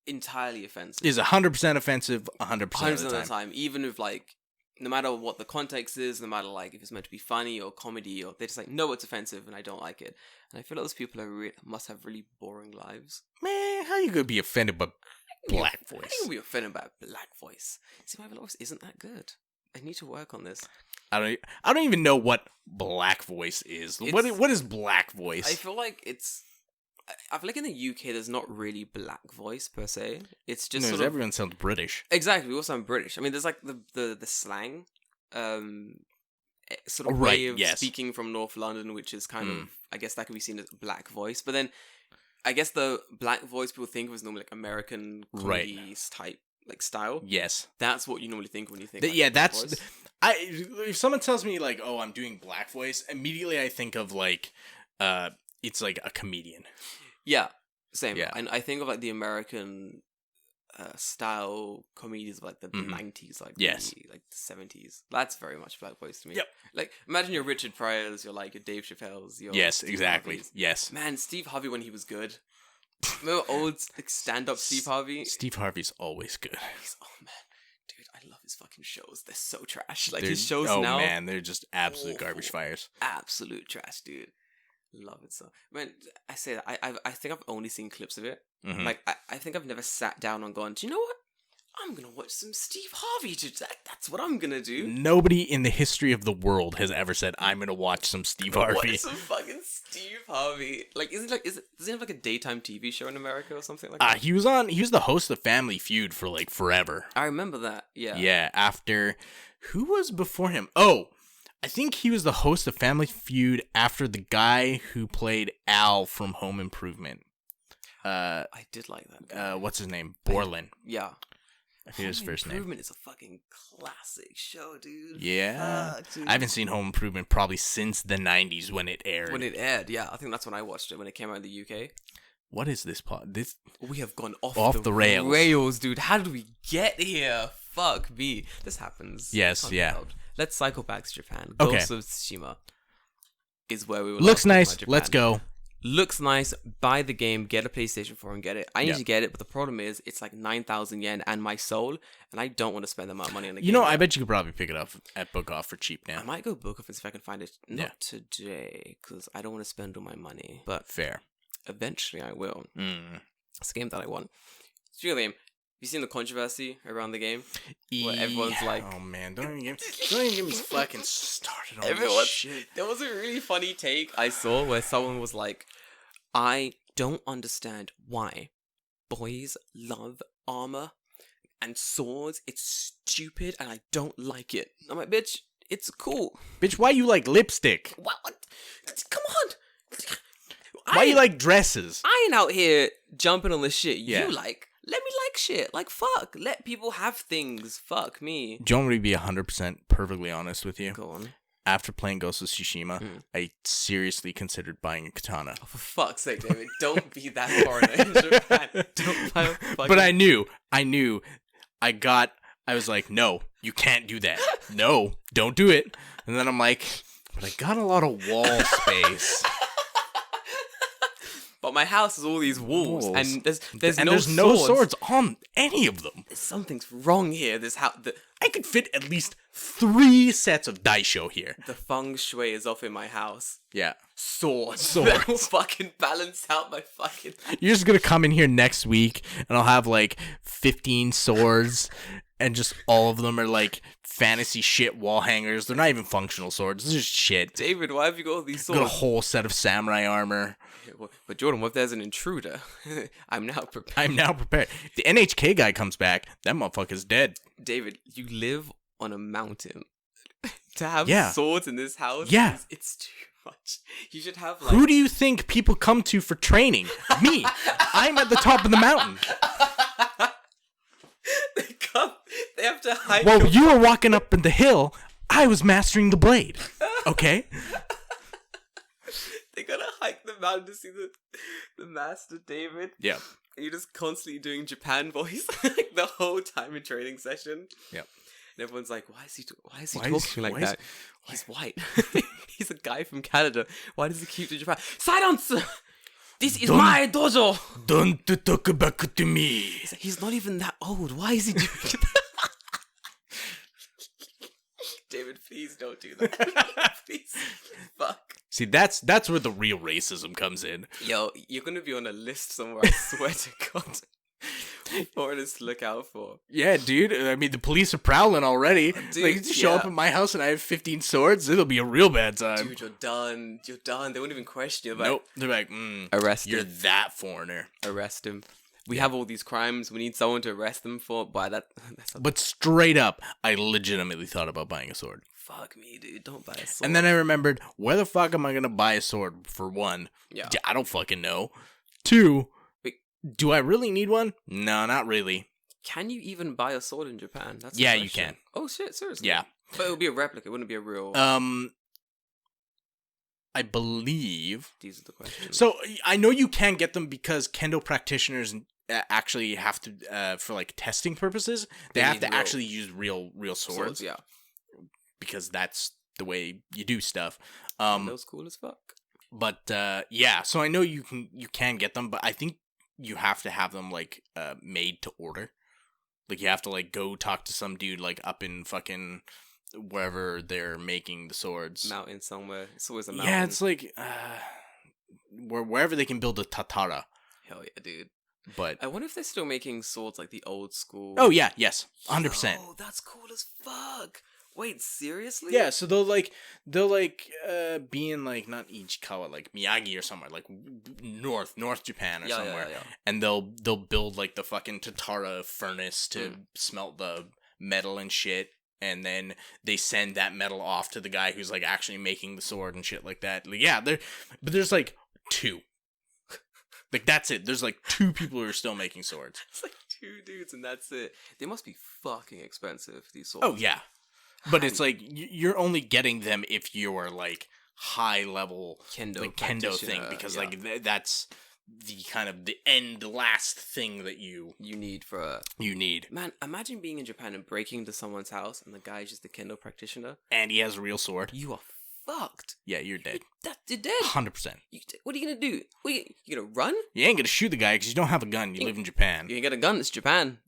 entirely offensive. Is 100% offensive 100% of 100% the of the time. time, even if like, no matter what the context is, no matter like if it's meant to be funny or comedy, or they just like, no, it's offensive and I don't like it. And I feel like those people must have really boring lives. Man, how you gonna be offended by black How voice? you gonna be offended by black voice? See, my voice isn't that good. I need to work on this. I don't even know what black voice is. What is black voice? I feel like I feel like in the UK there's not really black voice per se. It's just sort of, everyone sounds British. exactly. We also sound British. I mean, there's like the slang, sort of Right, way of yes. speaking from North London, which is kind of, I guess that could be seen as a black voice. But then, I guess the black voice people think of is normally like American Right. comedy type like style. Yes. That's what you normally think when you think. Yeah, black that's... voice. If someone tells me, like, oh, I'm doing black voice, immediately I think of, like, it's like a comedian. Yeah, same. Yeah. And I think of like the American style comedies of like the 90s, like Yes. the 70s. That's very much black voice to me. Yep. Like imagine your Richard Pryor's, your like your Dave Chappelle's, your Yes, Steve exactly. Harvey's. Yes. Man, Steve Harvey when he was good. Remember old like stand-up Steve Harvey? Steve Harvey's always good. Oh man, dude, I love his fucking shows. They're so trash. Like They're- his shows oh now, man, they're just absolute awful. garbage fires. absolute trash, dude. Love it so. Man, I say that I think I've only seen clips of it. Mhm. Like I think I've never sat down and gone, do you know what? I'm gonna watch some Steve Harvey. That's what I'm gonna do. Nobody in the history of the world has ever said, I'm gonna watch some Steve Harvey. Watch some fucking Steve Harvey. Like, does he have like a daytime TV show in America or something like that? He was the host of Family Feud for like forever. I remember that. Yeah. Yeah, after... Who was before him? Oh, I think he was the host of Family Feud after the guy who played Al from Home Improvement. I did like that guy. What's his name? Borland. Yeah. I think his Home first name. Improvement is a fucking classic show, dude. Yeah. Fuck, dude. I haven't seen Home Improvement probably since the 90s when it aired. When it aired, yeah. I think that's when I watched it, when it came out in the UK. What is this plot? This... We have gone Off off the rails. rails, dude. How did we get here? Fuck me. This happens. Yes, Can't be yeah. helped. Let's cycle back to Japan. Okay. Ghost of Tsushima is where we were. Looks last talking nice. about Japan. Let's go. Looks nice. Buy the game. Get a PlayStation 4 and get it. I need Yeah. to get it, but the problem is it's like 9,000 yen and my soul, and I don't want to spend that amount of money on the game. You know, I yet. bet you could probably pick it up at Book Off for cheap now. I might go book if I can find it. Not Yeah. today, because I don't want to spend all my money. But Fair. eventually I will. Mm. It's a game that I want. Speaking of the game, have you seen the controversy around the game? Where everyone's like... oh man, don't even get me fucking started on Everyone, this shit. there was a really funny take I saw where someone was like, I don't understand why boys love armor and swords. It's stupid and I don't like it. I'm like, bitch, it's cool. Bitch, why you like lipstick? What? Come on. Why you like dresses? I ain't out here jumping on the shit Yeah. you like. Let me like shit. Like, fuck. Let people have things. Fuck me. Do you want me to be 100% perfectly honest with you? Go on. After playing Ghost of Tsushima, I seriously considered buying a katana. Oh, for fuck's sake, David. Don't be that foreigner in Japan. Don't buy a fucking... But I knew. I was like, no, you can't do that. No, don't do it. And then I'm like, but I got a lot of wall space. But my house has all these walls, and there's no swords on any of them. Something's wrong here. This house, I could fit at least 3 sets of daisho here. the feng shui is off in my house. Yeah. Swords that will fucking balance out my fucking. You're just gonna come in here next week and I'll have like 15 swords and just all of them are like fantasy shit wall hangers. They're not even functional swords. They're just shit. David, why have you got all these Got a swords? whole set of samurai armor. But Jordan, what if there's an intruder? I'm now prepared. I'm now prepared. If the NHK guy comes back, that motherfucker's dead. David, you live on a mountain. To have Yeah. swords in this house, Yeah. it's too much. You should have like. Who do you think people come to for training? Me. I'm at the top of the mountain. They come. They have to hike. While you were walking up in the hill, I was mastering the blade. Okay? They gotta hike the mountain to see the master David. Yeah. And you're just constantly doing Japan voice like the whole time in training session. Yep. And everyone's like, why is he Why is- talking like why is- that? He's white. He's a guy from Canada. Why does he keep to Japan? Silence! This is my dojo! Don't talk back to me. He's not even that old. Why is he doing that? David, please don't do that. Please. Fuck. See, that's where the real racism comes in. Yo, you're gonna be on a list somewhere, I swear to God. Foreigners to look out for. Yeah, dude. I mean, the police are prowling already. Dude, Like, show up yeah. at my house and I have 15 swords, it'll be a real bad time. Dude, you're done. You're done. They won't even question you. Like, Nope. They're like, arrest you're him. that foreigner. Arrest him. We have all these crimes. We need someone to arrest them for. But straight up, I legitimately thought about buying a sword. Fuck me, dude. Don't buy a sword. And then I remembered, where the fuck am I gonna buy a sword? For one, Yeah. I don't fucking know. Two, Wait. Do I really need one? No, not really. Can you even buy a sword in Japan? That's Yeah, the you question. can. Oh shit, seriously? Yeah. But it would be a replica. It wouldn't be a real. I believe. These are the questions. So I know you can get them because kendo practitioners actually have to, for like testing purposes, they have to actually use real swords. Yeah. Because that's the way you do stuff. Those cool as fuck. But yeah, so I know you can get them, but I think you have to have them like made to order. Like you have to like go talk to some dude like up in fucking wherever they're making the swords. Mountain somewhere. It's always a mountain. Yeah, it's like wherever they can build a Tatara. Hell yeah, dude. But I wonder if they're still making swords like the old school. oh yeah, yes, 100%. Oh, that's cool as fuck. Wait, seriously? Yeah, so they'll be in like not Ichikawa, like Miyagi or somewhere, like North Japan or somewhere. Yeah. And they'll build like the fucking Tatara furnace to smelt the metal and shit, and then they send that metal off to the guy who's like actually making the sword and shit like that. Like, yeah, but there's like 2. Like that's it. There's like 2 people who are still making swords. It's like 2 dudes and that's it. They must be fucking expensive, these swords. Oh yeah. But it's like you're only getting them if you're like high level kendo thing, because like that's the kind of the last thing that you need. Man, imagine being in Japan and breaking into someone's house and the guy's just a kendo practitioner and he has a real sword. You are fucked. Yeah, you're dead. You're dead. 100%. What are you gonna do? You gonna run? You ain't gonna shoot the guy because you don't have a gun. You live in Japan. You ain't got a gun. It's Japan.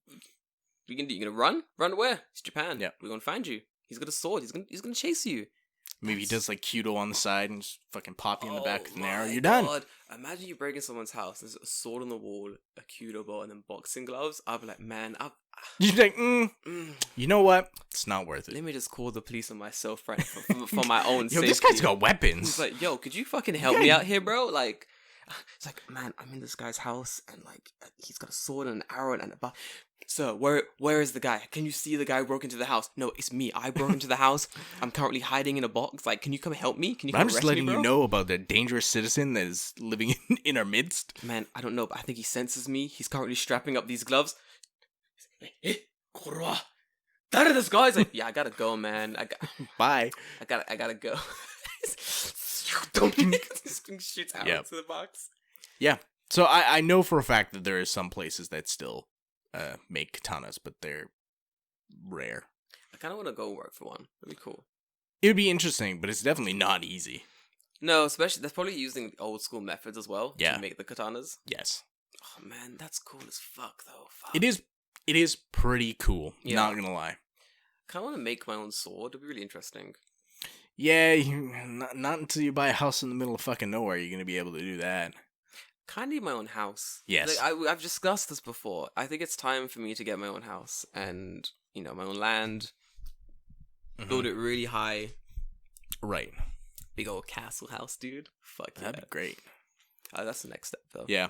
You gonna run? Run where? It's Japan. Yeah, we're gonna find you. He's got a sword. He's gonna chase you. Maybe he does like Kyudo on the side and just fucking pop you in the back with an arrow. You're done. Imagine you break in someone's house. There's a sword on the wall, a Kyudo ball, and then boxing gloves. I'd be like, man, you're like, you know what? It's not worth it. Let me just call the police on myself, friend, for my own safety. Yo, this guy's got weapons. He's like, yo, could you fucking help me out here, bro? Like, it's like, man, I'm in this guy's house, and like, he's got a sword and an arrow and a bow. Sir, where is the guy? Can you see the guy who broke into the house? No, it's me. I broke into the house. I'm currently hiding in a box. Like, can you come help me? Can you come I'm just letting me, you know about the dangerous citizen that is living in our midst. Man, I don't know, but I think he senses me. He's currently strapping up these gloves. This guy's like, yeah, I gotta go, man. Bye. I gotta go. Shoots out into the box. Yeah. So I know for a fact that there are some places that still make katanas, but they're rare. I kind of want to go work for one. That'd be cool. It would be interesting, but it's definitely not easy. No, especially they're probably using old school methods as well to make the katanas. Yes. Oh man, that's cool as fuck though. Fuck. It is pretty cool. Yeah. Not gonna lie. Kind of want to make my own sword. It'd be really interesting. Yeah, not until you buy a house in the middle of fucking nowhere you're gonna be able to do that. Kind of need my own house. Yes. Like, I've discussed this before. I think it's time for me to get my own house and, my own land. Mm-hmm. Build it really high. Right. Big old castle house, dude. Fuck yeah. That'd be great. That's the next step, though. Yeah.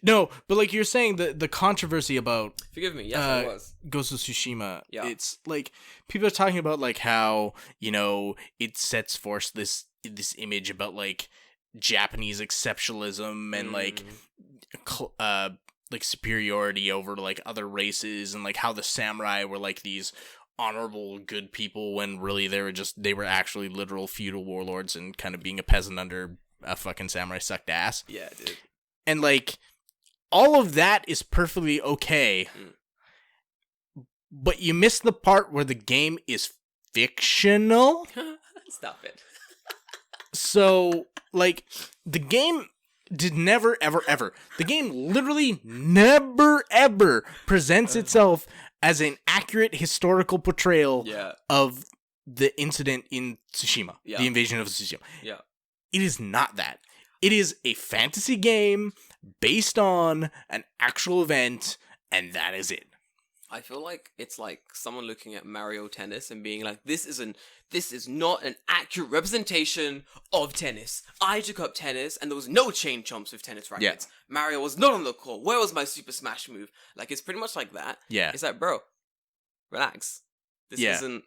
No, but like you're saying, the controversy about... Forgive me. Yes, I was. Ghost of Tsushima. Yeah. It's like, people are talking about like how, it sets forth this image about like Japanese exceptionalism and like superiority over like other races, and like how the samurai were like these honorable good people when really they were actually literal feudal warlords, and kind of being a peasant under a fucking samurai sucked ass. Yeah, dude. And like all of that is perfectly okay. But you miss the part where the game is fictional. Stop it. So, like, the game did never, ever, ever. The game literally never, ever presents itself as an accurate historical portrayal of the incident in Tsushima. Yeah. The invasion of Tsushima. Yeah. It is not that. It is a fantasy game based on an actual event, and that is it. I feel like it's like someone looking at Mario Tennis and being like, this is not an accurate representation of tennis. I took up tennis and there was no chain chomps with tennis rackets. Mario was not on the court. Where was my Super Smash move? Like, it's pretty much like that. Yeah. It's like, bro, relax. This Yeah. isn't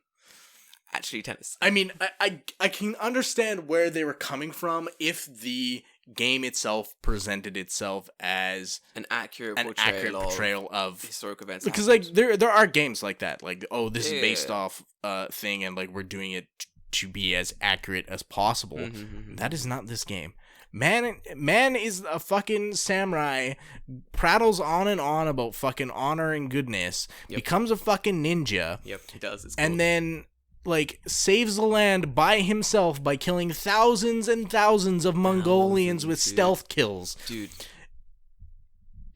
actually tennis. I mean, I can understand where they were coming from if the game itself presented itself as An accurate portrayal of historic events. because like there are games like that, like, oh, this is based off thing, and like we're doing it to be as accurate as possible. That is not this game. Man is a fucking samurai, prattles on and on about fucking honor and goodness, becomes a fucking ninja. Yep, he does. It's and cool. then like saves the land by himself by killing thousands and thousands of Mongolians with stealth kills.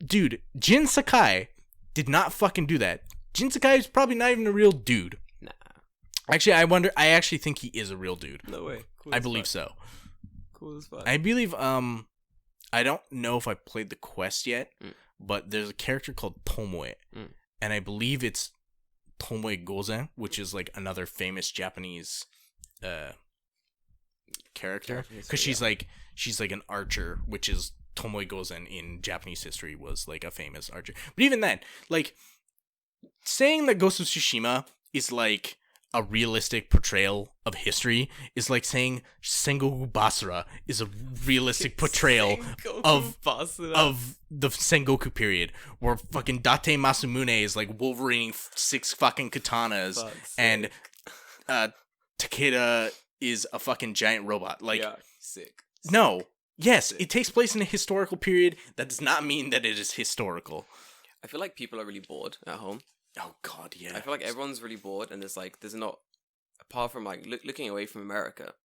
Dude, Jin Sakai did not fucking do that. Jin Sakai is probably not even a real dude. Nah. Actually, I actually think he is a real dude. No way. Cool I believe so. Cool as fuck. I believe, I don't know if I played the quest yet, but there's a character called Tomoe, and I believe it's Tomoe Gozen, which is like another famous Japanese character, because she's like an archer, which is Tomoe Gozen in Japanese history was like a famous archer. But even then, like saying that Ghost of Tsushima is like a realistic portrayal of history is like saying Sengoku Basara is a realistic portrayal of the Sengoku period, where fucking Date Masamune is like Wolverine 6 fucking katanas, and Takeda is a fucking giant robot. Like, sick. No. Yes, it takes place in a historical period. That does not mean that it is historical. I feel like people are really bored at home. Oh god, yeah. I feel like everyone's really bored, and there's not, apart from like looking away from America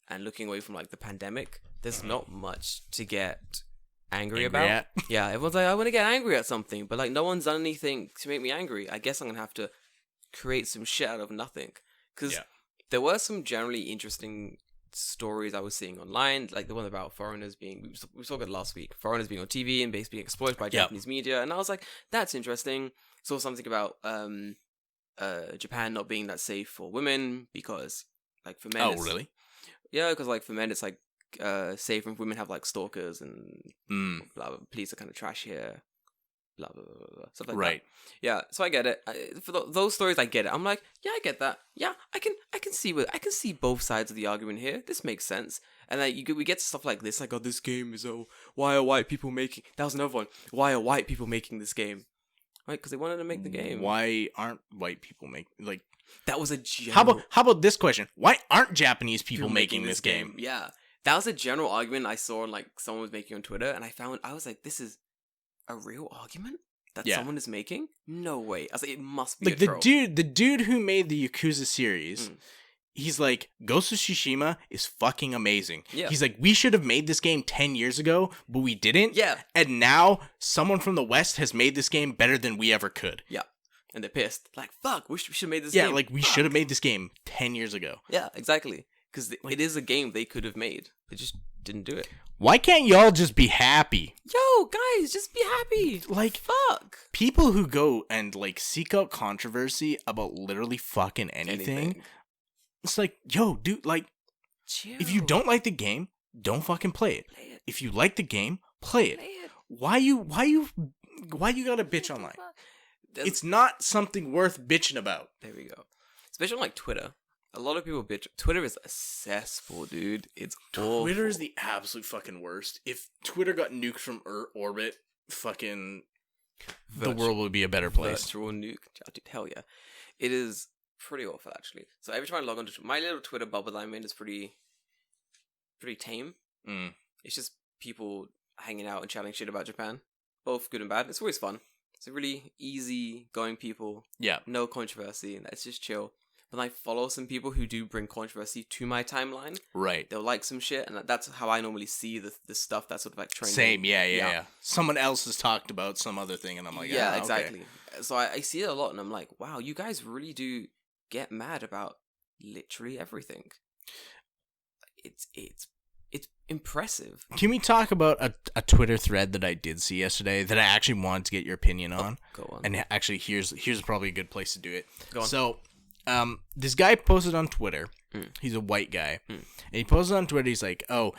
and looking away from like the pandemic, there's not much to get angry about. Yeah, everyone's like, I want to get angry at something, but like no one's done anything to make me angry. I guess I'm gonna have to create some shit out of nothing, because there were some generally interesting stories I was seeing online, like the one about foreigners being, we saw it last week, foreigners being on TV and basically being exploited by Japanese media, and I was like, that's interesting. Saw something about Japan not being that safe for women, because like for men, really? Yeah, because like for men it's like safe if women have like stalkers and blah, blah, police are kind of trash here, blah blah blah, blah stuff like that. Yeah, so I get it. For those stories, I get it. I'm like, yeah, I get that. Yeah, I can see both sides of the argument here. This makes sense. And then we get to stuff like this, like, oh, this game is, why are white people making? That was another one. Why are white people making this game? Right, because they wanted to make the game. Why aren't white people that was a general... How about this question? Why aren't Japanese people making this game? Yeah, that was a general argument I saw, like someone was making on Twitter, and I was like, this is a real argument that someone is making? No way. I was like, it must be like a troll. the dude who made the Yakuza series. He's like, Ghost of Tsushima is fucking amazing. Yeah. He's like, we should have made this game 10 years ago, but we didn't. Yeah. And now someone from the West has made this game better than we ever could. Yeah. And they're pissed. Like, fuck, we should have made this game. Yeah, like, we should have made this game 10 years ago. Yeah, exactly. Because it is a game they could have made. They just didn't do it. Why can't y'all just be happy? Yo, guys, just be happy. Like, fuck. People who go and, like, seek out controversy about literally fucking anything. It's like, yo, dude, like, chill. If you don't like the game, don't fucking play it. If you like the game, play it. Why you gotta bitch online? It's not something worth bitching about. There we go. Especially on, like, Twitter. A lot of people bitch. Twitter is a cesspool, dude. It's awful. Twitter is the absolute fucking worst. If Twitter got nuked from orbit, fucking the world would be a better place. Virtual nuke. Dude, hell yeah. It is pretty awful, actually. So every time I log onto my little Twitter bubble that I'm in is pretty tame. It's just people hanging out and chatting shit about Japan, both good and bad. It's always fun. It's a really easy going people. Yeah, no controversy, and it's just chill. But I follow some people who do bring controversy to my timeline. Right, they'll like some shit, and that's how I normally see the stuff that's sort of like trending. Same, yeah. Someone else has talked about some other thing, and I'm like, yeah, exactly. Okay. So I see it a lot, and I'm like, wow, you guys really do get mad about literally everything. it's impressive. Can we talk about a Twitter thread that I did see yesterday that I actually wanted to get your opinion on? Go on. And actually, here's probably a good place to do it. Go on. So, this guy posted on Twitter. He's a white guy. And he posted on Twitter, he's like, I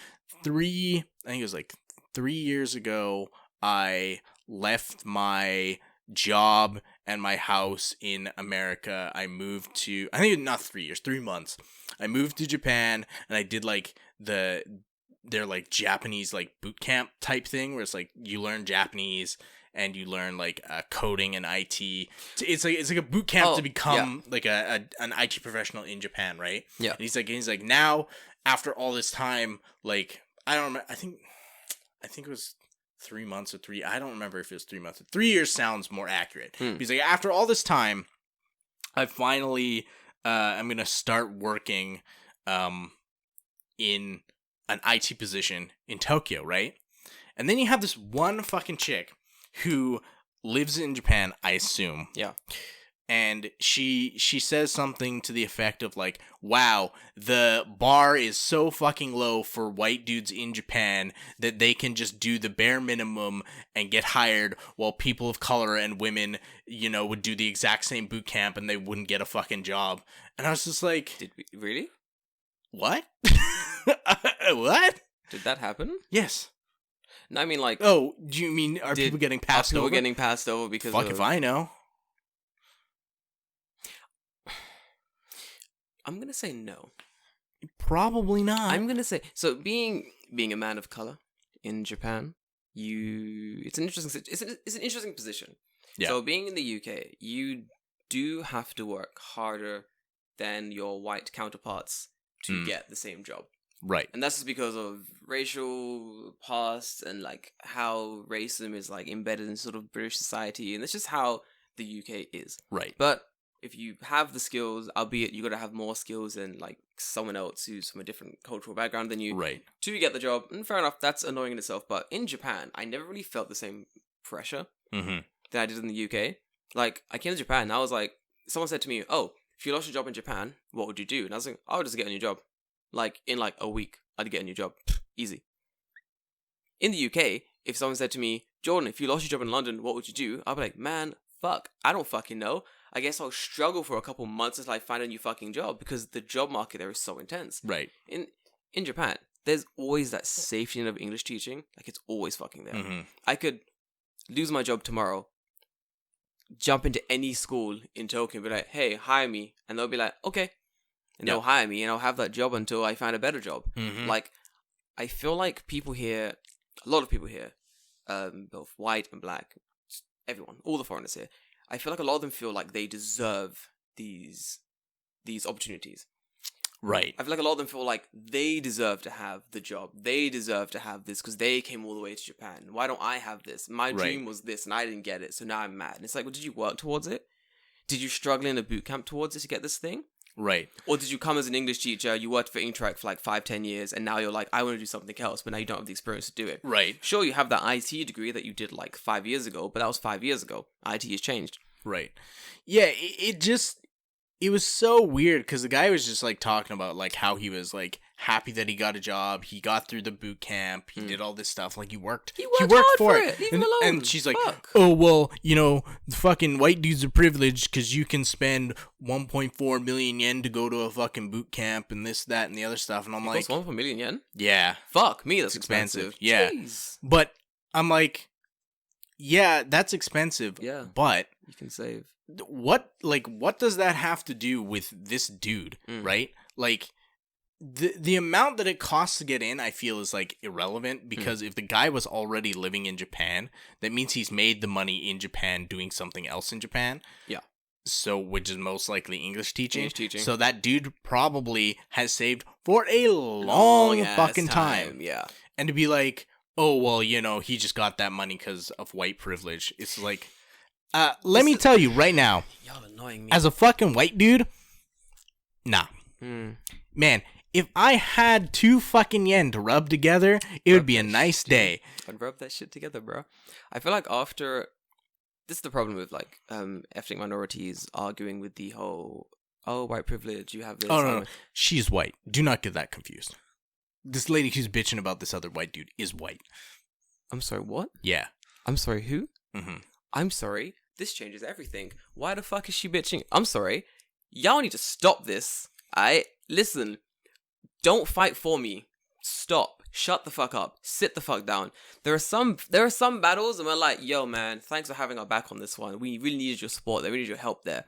think it was like 3 years ago, I left my job and my house in America. I moved to, I think not 3 years, 3 months. I moved to Japan, and I did like their like Japanese like boot camp type thing where it's like you learn Japanese and you learn like coding and IT. It's like a boot camp to become like an IT professional in Japan, right? Yeah. And he's like now after all this time, like I don't remember. I think it was 3 months or three. I don't remember if it was 3 months. 3 years sounds more accurate. He's like, after all this time, I finally I'm gonna start working in an IT position in Tokyo, right? And then you have this one fucking chick who lives in Japan, I assume. Yeah. And she says something to the effect of like, wow, the bar is so fucking low for white dudes in Japan that they can just do the bare minimum and get hired, while people of color and women, would do the exact same boot camp and they wouldn't get a fucking job. And I was just like, Did we really? What? What? Did that happen? Yes. No, I mean like. Oh, do you mean are people getting passed over? People getting passed over because Fuck if I know. I'm gonna say no. Probably not. I'm gonna say so. Being a man of color in Japan, it's an interesting position. Yeah. So being in the UK, you do have to work harder than your white counterparts to get the same job. Right. And that's just because of racial past and like how racism is like embedded in sort of British society, and that's just how the UK is. Right. But if you have the skills, albeit you got to have more skills than like someone else who's from a different cultural background than you, right, to get the job. And fair enough, that's annoying in itself. But in Japan, I never really felt the same pressure that I did in the UK. Like I came to Japan, and I was like, someone said to me, "Oh, if you lost your job in Japan, what would you do?" And I was like, "I would just get a new job. Like in like a week, I'd get a new job, easy." In the UK, if someone said to me, "Jordan, if you lost your job in London, what would you do?" I'd be like, "Man, fuck, I don't fucking know. I guess I'll struggle for a couple months until I find a new fucking job because the job market there is so intense." Right. In Japan, there's always that safety net of English teaching. Like it's always fucking there. I could lose my job tomorrow, jump into any school in Tokyo and be like, "Hey, hire me." And they'll be like, "Okay." And they'll hire me and I'll have that job until I find a better job. Like, I feel like people here, a lot of people here, both white and black, everyone, all the foreigners here, I feel like a lot of them feel like they deserve these opportunities. Right. I feel like a lot of them feel like they deserve to have the job. They deserve to have this because they came all the way to Japan. Why don't I have this? My dream was this and I didn't get it, so now I'm mad. And it's like, well, did you work towards it? Did you struggle in a boot camp towards it to get this thing? Right. Or did you come as an English teacher, you worked for Interact for like 5-10 years, and now you're like, I want to do something else, but now you don't have the experience to do it. Right. Sure, you have that IT degree that you did like 5 years ago, but that was 5 years ago. IT has changed. Right. Yeah, it was so weird because the guy was just like talking about like how he was like happy that he got a job, he got through the boot camp, he did all this stuff, like he worked hard for it. Leave him alone. And she's like, Fuck. "Oh well, the fucking white dudes are privileged because you can spend 1.4 million yen to go to a fucking boot camp and this, that, and the other stuff." And I'm like, "1 million yen? Yeah, Fuck me, that's expensive. Yeah, Jeez. But I'm like, yeah, that's expensive. Yeah, but you can save. What does that have to do with this dude, right? Like, the amount that it costs to get in, I feel, is like irrelevant because if the guy was already living in Japan, that means he's made the money in Japan doing something else in Japan. Yeah. So, which is most likely English teaching. English teaching. So that dude probably has saved for a long fucking time. Yeah. And to be like, oh, well, he just got that money because of white privilege. It's like, let me tell you right now. Y'all annoying me. As a fucking white dude, nah. Man, if I had 2 fucking yen to rub together, it would be a nice day. I'd rub that shit together, bro. I feel like after... This is the problem with, like, ethnic minorities arguing with the whole, white privilege, you have this. Oh, no. She's white. Do not get that confused. this lady who's bitching about this other white dude is white. I'm sorry, what? Yeah. I'm sorry, who? Mm-hmm. I'm sorry. This changes everything. Why the fuck is she bitching? I'm sorry. Y'all need to stop this. Listen. Don't fight for me. Stop. Shut the fuck up. Sit the fuck down. There are some battles and we're like, yo man, thanks for having our back on this one. We really needed your support there. We needed your help there.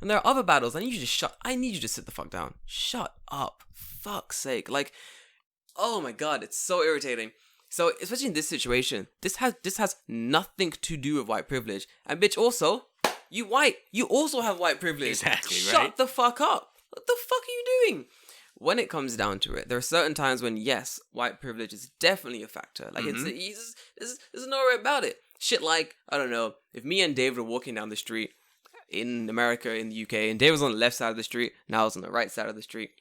And there are other battles. I need you to sit the fuck down. Shut up. Fuck's sake. Like, oh my god, it's so irritating. So, especially in this situation, this has nothing to do with white privilege. And bitch, also, you white. You also have white privilege. Exactly, right? Shut the fuck up. What the fuck are you doing? When it comes down to it, there are certain times when, yes, white privilege is definitely a factor. Like, there's no way about it. Shit like, I don't know, if me and David are walking down the street in America, in the UK, and David was on the left side of the street, and I was on the right side of the street,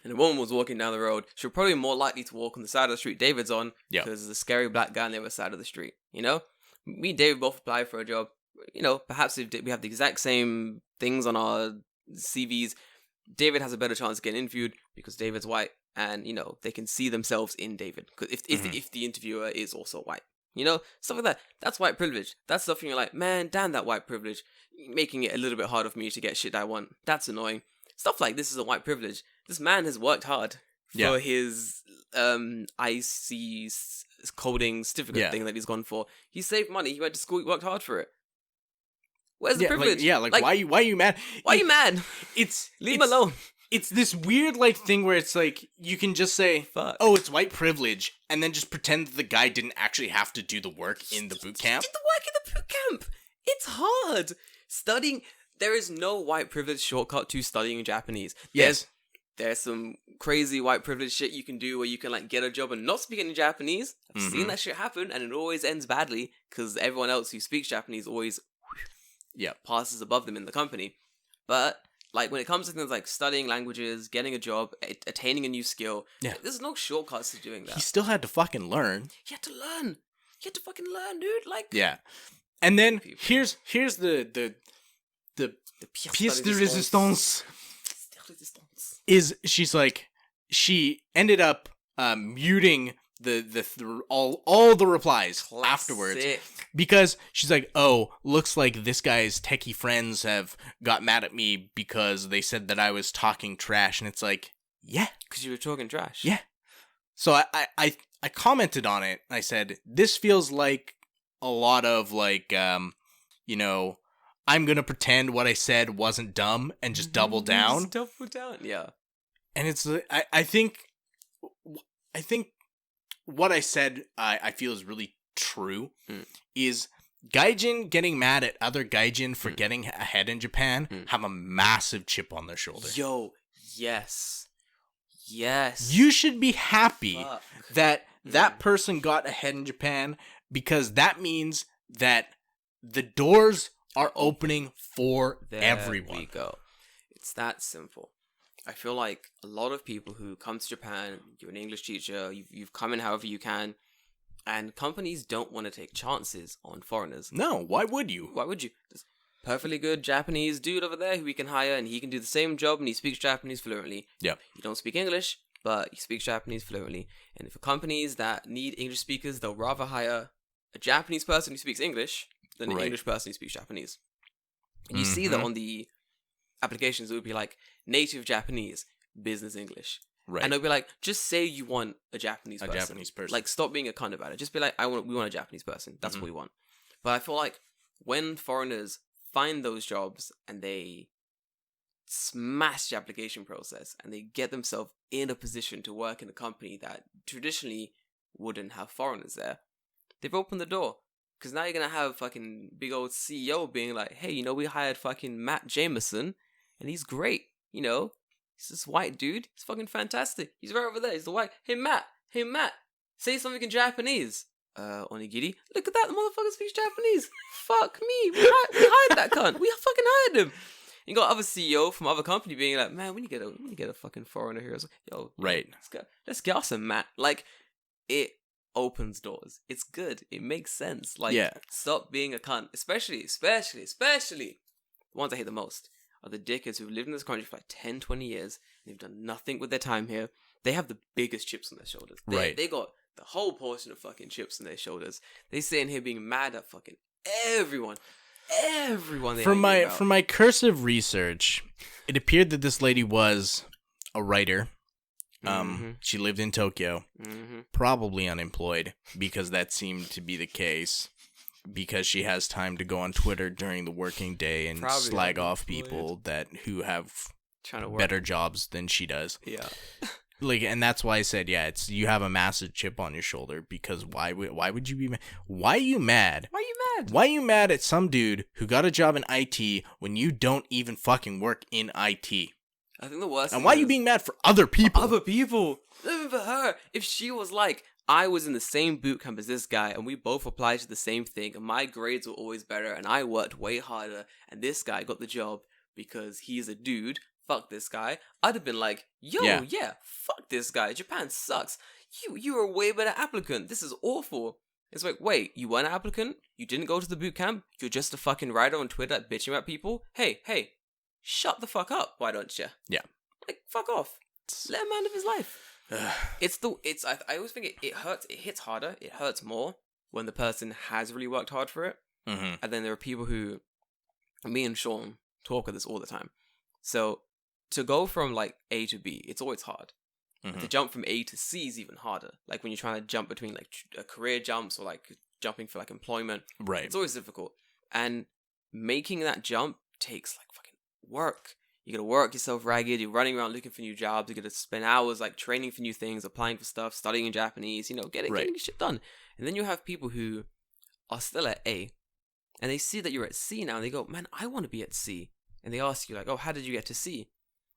and a woman was walking down the road, she'll probably be more likely to walk on the side of the street David's on, because there's a scary black guy on the other side of the street, you know? Me and David both applied for a job. You know, perhaps if we have the exact same things on our CVs, David has a better chance of getting interviewed because David's white, and, you know, they can see themselves in David. Because if the interviewer is also white. You know, stuff like that. That's white privilege. That's stuff you're like, man, damn that white privilege. Making it a little bit harder for me to get shit I want. That's annoying. Stuff like this is a white privilege. This man has worked hard for his IC coding certificate thing that he's gone for. He saved money. He went to school. He worked hard for it. Where's the privilege? Like why are you mad? Why are you mad? Leave him alone. It's this weird like thing where it's like you can just say, fuck. Oh, it's white privilege, and then just pretend that the guy didn't actually have to do the work in the boot camp. Did the work in the boot camp. It's hard. Studying, there is no white privilege shortcut to studying Japanese. Yes. There's some crazy white privilege shit you can do where you can like get a job and not speak any Japanese. I've seen that shit happen, and it always ends badly because everyone else who speaks Japanese always passes above them in the company. But like when it comes to things like studying languages, getting a job, attaining a new skill, there's no shortcuts to doing that. He still had to fucking learn. He had to learn. You had to fucking learn, dude. Like, and then here's the pièce de résistance. Is she's like she ended up muting all the replies afterwards because she's like, oh, looks like this guy's techie friends have got mad at me because they said that I was talking trash, and it's like, because you were talking trash. So I commented on it. I said, this feels like a lot of like you know, I'm gonna pretend what I said wasn't dumb and just double down. And it's I think what I said I feel is really true is gaijin getting mad at other gaijin for getting ahead in Japan have a massive chip on their shoulder. Yo, yes. You should be happy that that person got ahead in Japan because that means that the doors are opening for everyone. There we go. It's that simple. I feel like a lot of people who come to Japan, you're an English teacher, you've come in however you can, and companies don't want to take chances on foreigners. No, why would you? There's a perfectly good Japanese dude over there who we can hire, and he can do the same job, and he speaks Japanese fluently. Yeah. You don't speak English, but he speaks Japanese fluently. And for companies that need English speakers, they'll rather hire a Japanese person who speaks English than an English person who speaks Japanese. And you see that on the applications, it would be like native Japanese, business English. Right. And they'll be like, just say you want a Japanese person. Japanese person. Like, stop being a cunt about it. Just be like, we want a Japanese person. That's what we want. But I feel like when foreigners find those jobs and they smash the application process and they get themselves in a position to work in a company that traditionally wouldn't have foreigners there, they've opened the door. Because now you're going to have fucking big old CEO being like, hey, you know, we hired fucking Matt Jameson, and he's great, you know? He's this white dude. He's fucking fantastic. He's right over there. He's the white. Hey, Matt, say something in Japanese. Onigiri. Look at that. The motherfucker speaks Japanese. Fuck me. We hired that cunt. We fucking hired him. You got other CEO from other company being like, man, we need to get a fucking foreigner here. Yo, right. Let's get us a Matt. Like, it opens doors. It's good. It makes sense. Like, stop being a cunt. Especially the ones I hate the most are the dickheads who've lived in this country for like 10, 20 years. And they've done nothing with their time here. they have the biggest chips on their shoulders. They got the whole portion of fucking chips on their shoulders. They sitting here being mad at fucking everyone. From my cursive research, it appeared that this lady was a writer. She lived in Tokyo, probably unemployed, because that seemed to be the case, because she has time to go on Twitter during the working day and Probably slag off people who have better jobs than she does. Yeah. Like, and that's why I said, you have a massive chip on your shoulder, because why would you be mad? Why are you mad? Why are you mad at some dude who got a job in IT when you don't even fucking work in IT? I think the worst. And why are you being mad for other people? Other people. Even for her, if she was like, I was in the same boot camp as this guy, and we both applied to the same thing, and my grades were always better, and I worked way harder, and this guy got the job because he's a dude. Fuck this guy. I'd have been like, yo, yeah, fuck this guy. Japan sucks. You're a way better applicant. This is awful. It's like, wait, you weren't an applicant? You didn't go to the boot camp? You're just a fucking writer on Twitter bitching at people? Hey, shut the fuck up, why don't you? Yeah. Like, fuck off. Let a man live his life. I always think it hurts. It hits harder. It hurts more when the person has really worked hard for it. Mm-hmm. And then there are people who, me and Sean talk of this all the time. So to go from like A to B, it's always hard. Mm-hmm. To jump from A to C is even harder. Like when you're trying to jump between like career jumps or like jumping for like employment. Right. It's always difficult. And making that jump takes like fucking work. You gotta work yourself ragged. You're running around looking for new jobs. You gotta spend hours like training for new things, applying for stuff, studying in Japanese. Getting your shit done. And then you have people who are still at A, and they see that you're at C now, and they go, "Man, I want to be at C." And they ask you like, "Oh, how did you get to C?"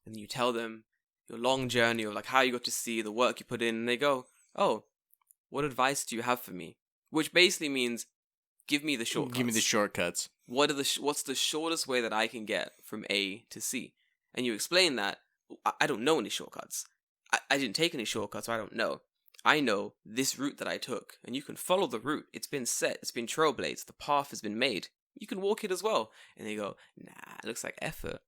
And then you tell them your long journey of like how you got to C, the work you put in, and they go, "Oh, what advice do you have for me?" Which basically means, give me the shortcuts. Give me the shortcuts. What's the shortest way that I can get from A to C? And you explain that, I don't know any shortcuts. I didn't take any shortcuts, so I don't know. I know this route that I took, and you can follow the route. It's been set. It's been trailblazed. The path has been made. You can walk it as well. And they go, nah, it looks like effort.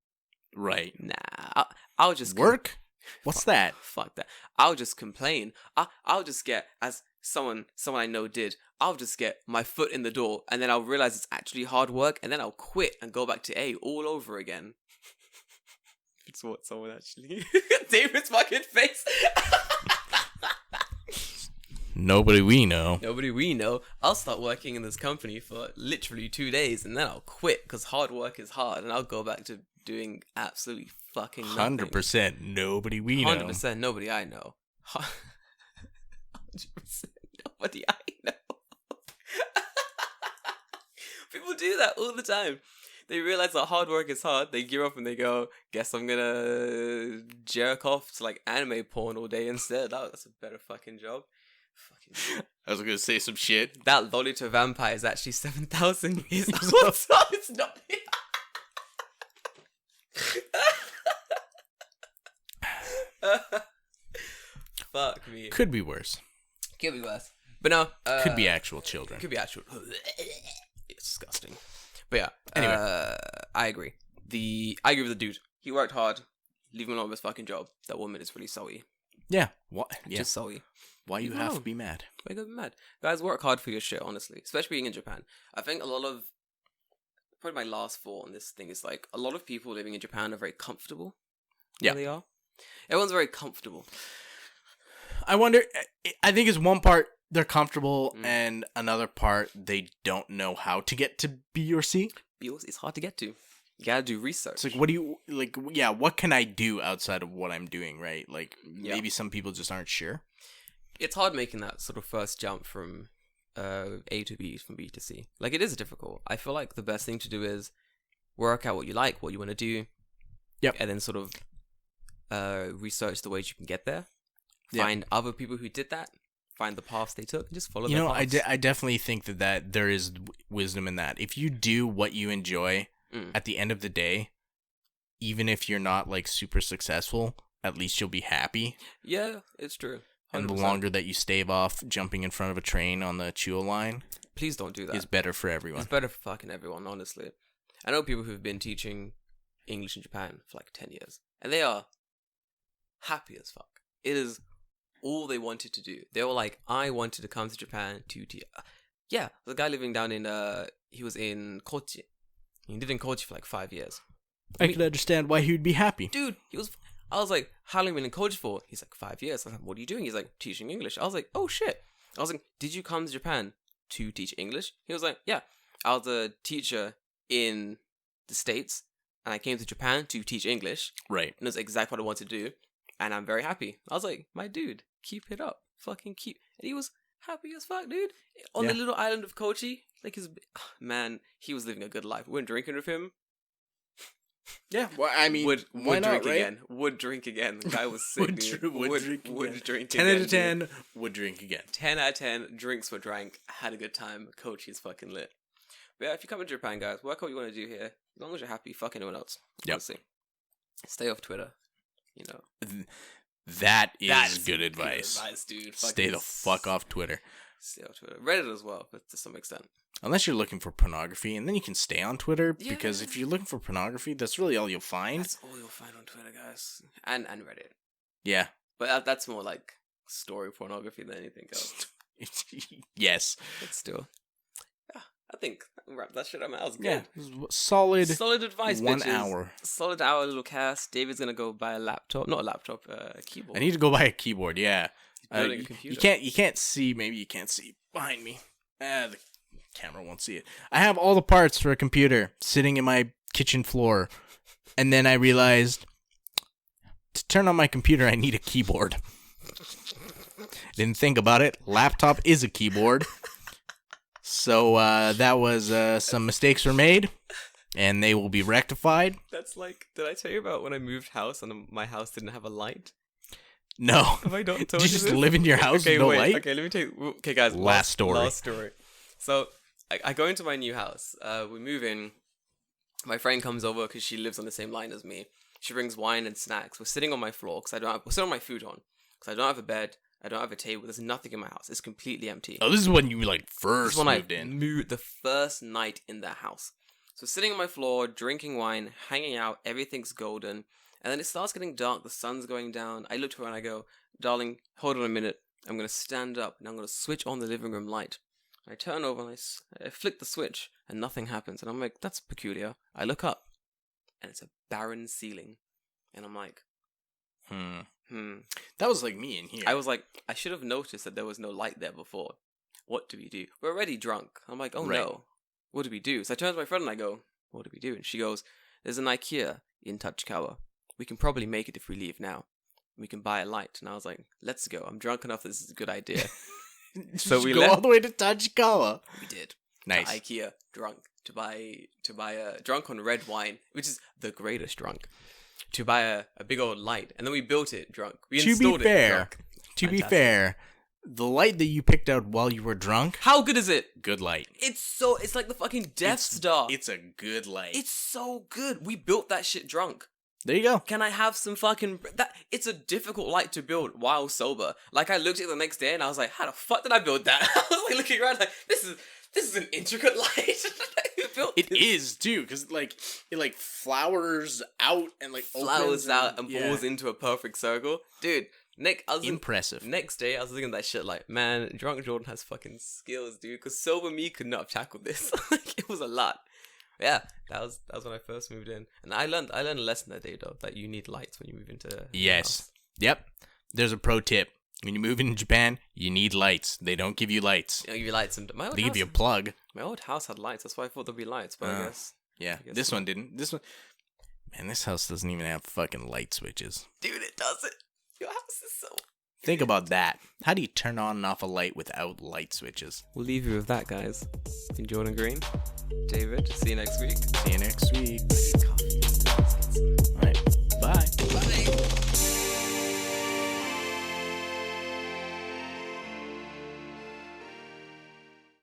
Right. Nah, I'll just... Work? What's that? Fuck that. I'll just complain. I'll just get, as someone I know did, I'll just get my foot in the door, and then I'll realize it's actually hard work, and then I'll quit and go back to A all over again. It's what someone actually... David's fucking face. Nobody we know. I'll start working in this company for literally 2 days, and then I'll quit because hard work is hard, and I'll go back to doing absolutely fucking nothing. 100% nobody we know. 100% nobody I know. 100% nobody I know. People do that all the time. They realize that hard work is hard. They give up and they go, guess I'm gonna jerk off to like anime porn all day instead. That's a better fucking job. I was gonna say some shit. That Lolita vampire is actually 7,000 years old. So it's not. Fuck me. Could be worse. But no. Could be actual children. It's disgusting. But yeah. Anyway. I agree. I agree with the dude. He worked hard. Leave him alone with his fucking job. That woman is really sully. Yeah. What? Yeah. Just sully. Why you have to be mad? Why you gotta be mad? Guys, work hard for your shit, honestly. Especially being in Japan. I think a lot of... Probably my last thought on this thing is like, a lot of people living in Japan are very comfortable. Yeah. They are. Everyone's very comfortable. I wonder... I think it's one part they're comfortable and another part they don't know how to get to B or C. It's hard to get to. You gotta do research. It's like, what do you... Like, yeah, what can I do outside of what I'm doing, right? Like, maybe some people just aren't sure. It's hard making that sort of first jump from A to B, from B to C. Like, it is difficult. I feel like the best thing to do is work out what you like, what you want to do. Yep. And then sort of research the ways you can get there. Find other people who did that. Find the paths they took and just follow their paths. I definitely think that there is wisdom in that. If you do what you enjoy, at the end of the day, even if you're not, like, super successful, at least you'll be happy. Yeah, it's true. 100%. And the longer that you stave off jumping in front of a train on the Chuo line... Please don't do that. ...is better for everyone. It's better for fucking everyone, honestly. I know people who've been teaching English in Japan for, like, 10 years. And they are happy as fuck. It is all they wanted to do. They were like, I wanted to come to Japan to yeah, the guy living down in he was in Kochi. He lived in Kochi for like 5 years. I can understand why he would be happy. Dude, I was like, how long have you been in Kochi for? He's like, 5 years. I was like, what are you doing? He's like, teaching English. I was like, oh shit. I was like, did you come to Japan to teach English? He was like, yeah. I was a teacher in the States, and I came to Japan to teach English. Right. And that's exactly what I wanted to do. And I'm very happy. I was like, my dude, keep it up. Fucking keep. And he was happy as fuck, dude. On the little island of Kochi. Like, man, he was living a good life. We went drinking with him. Yeah, well, I mean, would why not, drink right? again. Would drink again. The guy was sick. would drink 10 again. out of 10, would drink again. 10 out of 10, drinks were drank. Had a good time. Kochi is fucking lit. But yeah, if you come to Japan, guys, work out what you want to do here. As long as you're happy, fuck anyone else. Yep. Honestly. Stay off Twitter. You know. That is good advice. Good advice, dude. Stay the fuck off Twitter. Stay off Twitter. Reddit as well, but to some extent. Unless you're looking for pornography, and then you can stay on Twitter, because if you're looking for pornography, that's really all you'll find. That's all you'll find on Twitter, guys. And Reddit. Yeah. But that's more like story pornography than anything else. Yes. But still. Yeah, I think I'll wrap that shit up. That was good. Yeah. Solid advice, 1 bitches. hour. Solid hour little cast. David's gonna go buy a laptop. Not a laptop, a keyboard. I need to go buy a keyboard, yeah. He's building a computer. You can't see, maybe you can't see behind me. The camera won't see it. I have all the parts for a computer sitting in my kitchen floor, and then I realized to turn on my computer I need a keyboard. Didn't think about it. Laptop is a keyboard. So that was some mistakes were made, and they will be rectified. That's like, did I tell you about when I moved house and my house didn't have a light? No. Have I not told Did you just this? live in your house with no light? Okay, let me tell you. Okay, guys. Last story. So I go into my new house. We move in. My friend comes over because she lives on the same line as me. She brings wine and snacks. We're sitting on my floor because we're sitting on my futon because I don't have a bed. I don't have a table. There's nothing in my house. It's completely empty. Oh, this is when you first moved in. The first night in the house. So sitting on my floor, drinking wine, hanging out. Everything's golden. And then it starts getting dark. The sun's going down. I look to her and I go, darling, hold on a minute. I'm going to stand up and I'm going to switch on the living room light. I turn over and I flick the switch and nothing happens. And I'm like, that's peculiar. I look up and it's a barren ceiling. And I'm like, That was like me in here. I was like, I should have noticed that there was no light there before. What do we do? We're already drunk. I'm like, oh no. What do we do? So I turn to my friend and I go, what do we do? And she goes, there's an IKEA in Tachikawa. We can probably make it if we leave now. We can buy a light. And I was like, let's go. I'm drunk enough. This is a good idea. So we go all the way to Tachikawa. We did. Nice. To IKEA, drunk. To buy a drunk on red wine, which is the greatest drunk. To buy a big old light. And then we built it drunk. We installed it drunk. To be fair, the light that you picked out while you were drunk. How good is it? Good light. It's like the fucking Death Star. It's a good light. It's so good. We built that shit drunk. There you go. Can I have some fucking... It's a difficult light to build while sober. Like, I looked at it the next day and I was like, how the fuck did I build that? I was like looking around like, this is an intricate light. It is, too, because, like, it, flowers out and, flowers out and falls into a perfect circle. Dude, impressive. Next day, I was looking at that shit like, man, drunk Jordan has fucking skills, dude, because sober me could not have tackled this. It was a lot. Yeah, that was when I first moved in, and I learned a lesson that day though, that you need lights when you move into. Yes. Yep. There's a pro tip: when you move into Japan, you need lights. They don't give you lights. They don't give you lights, and they give you a plug. My old house had lights. That's why I thought there'd be lights, but I guess. Yeah, this one didn't. This one, man, this house doesn't even have fucking light switches. Dude, it doesn't. Your house is so. Think about that. How do you turn on and off a light without light switches? We'll leave you with that, guys. Been Jordan Green, David. See you next week. See you next week. All right. Bye. Bye.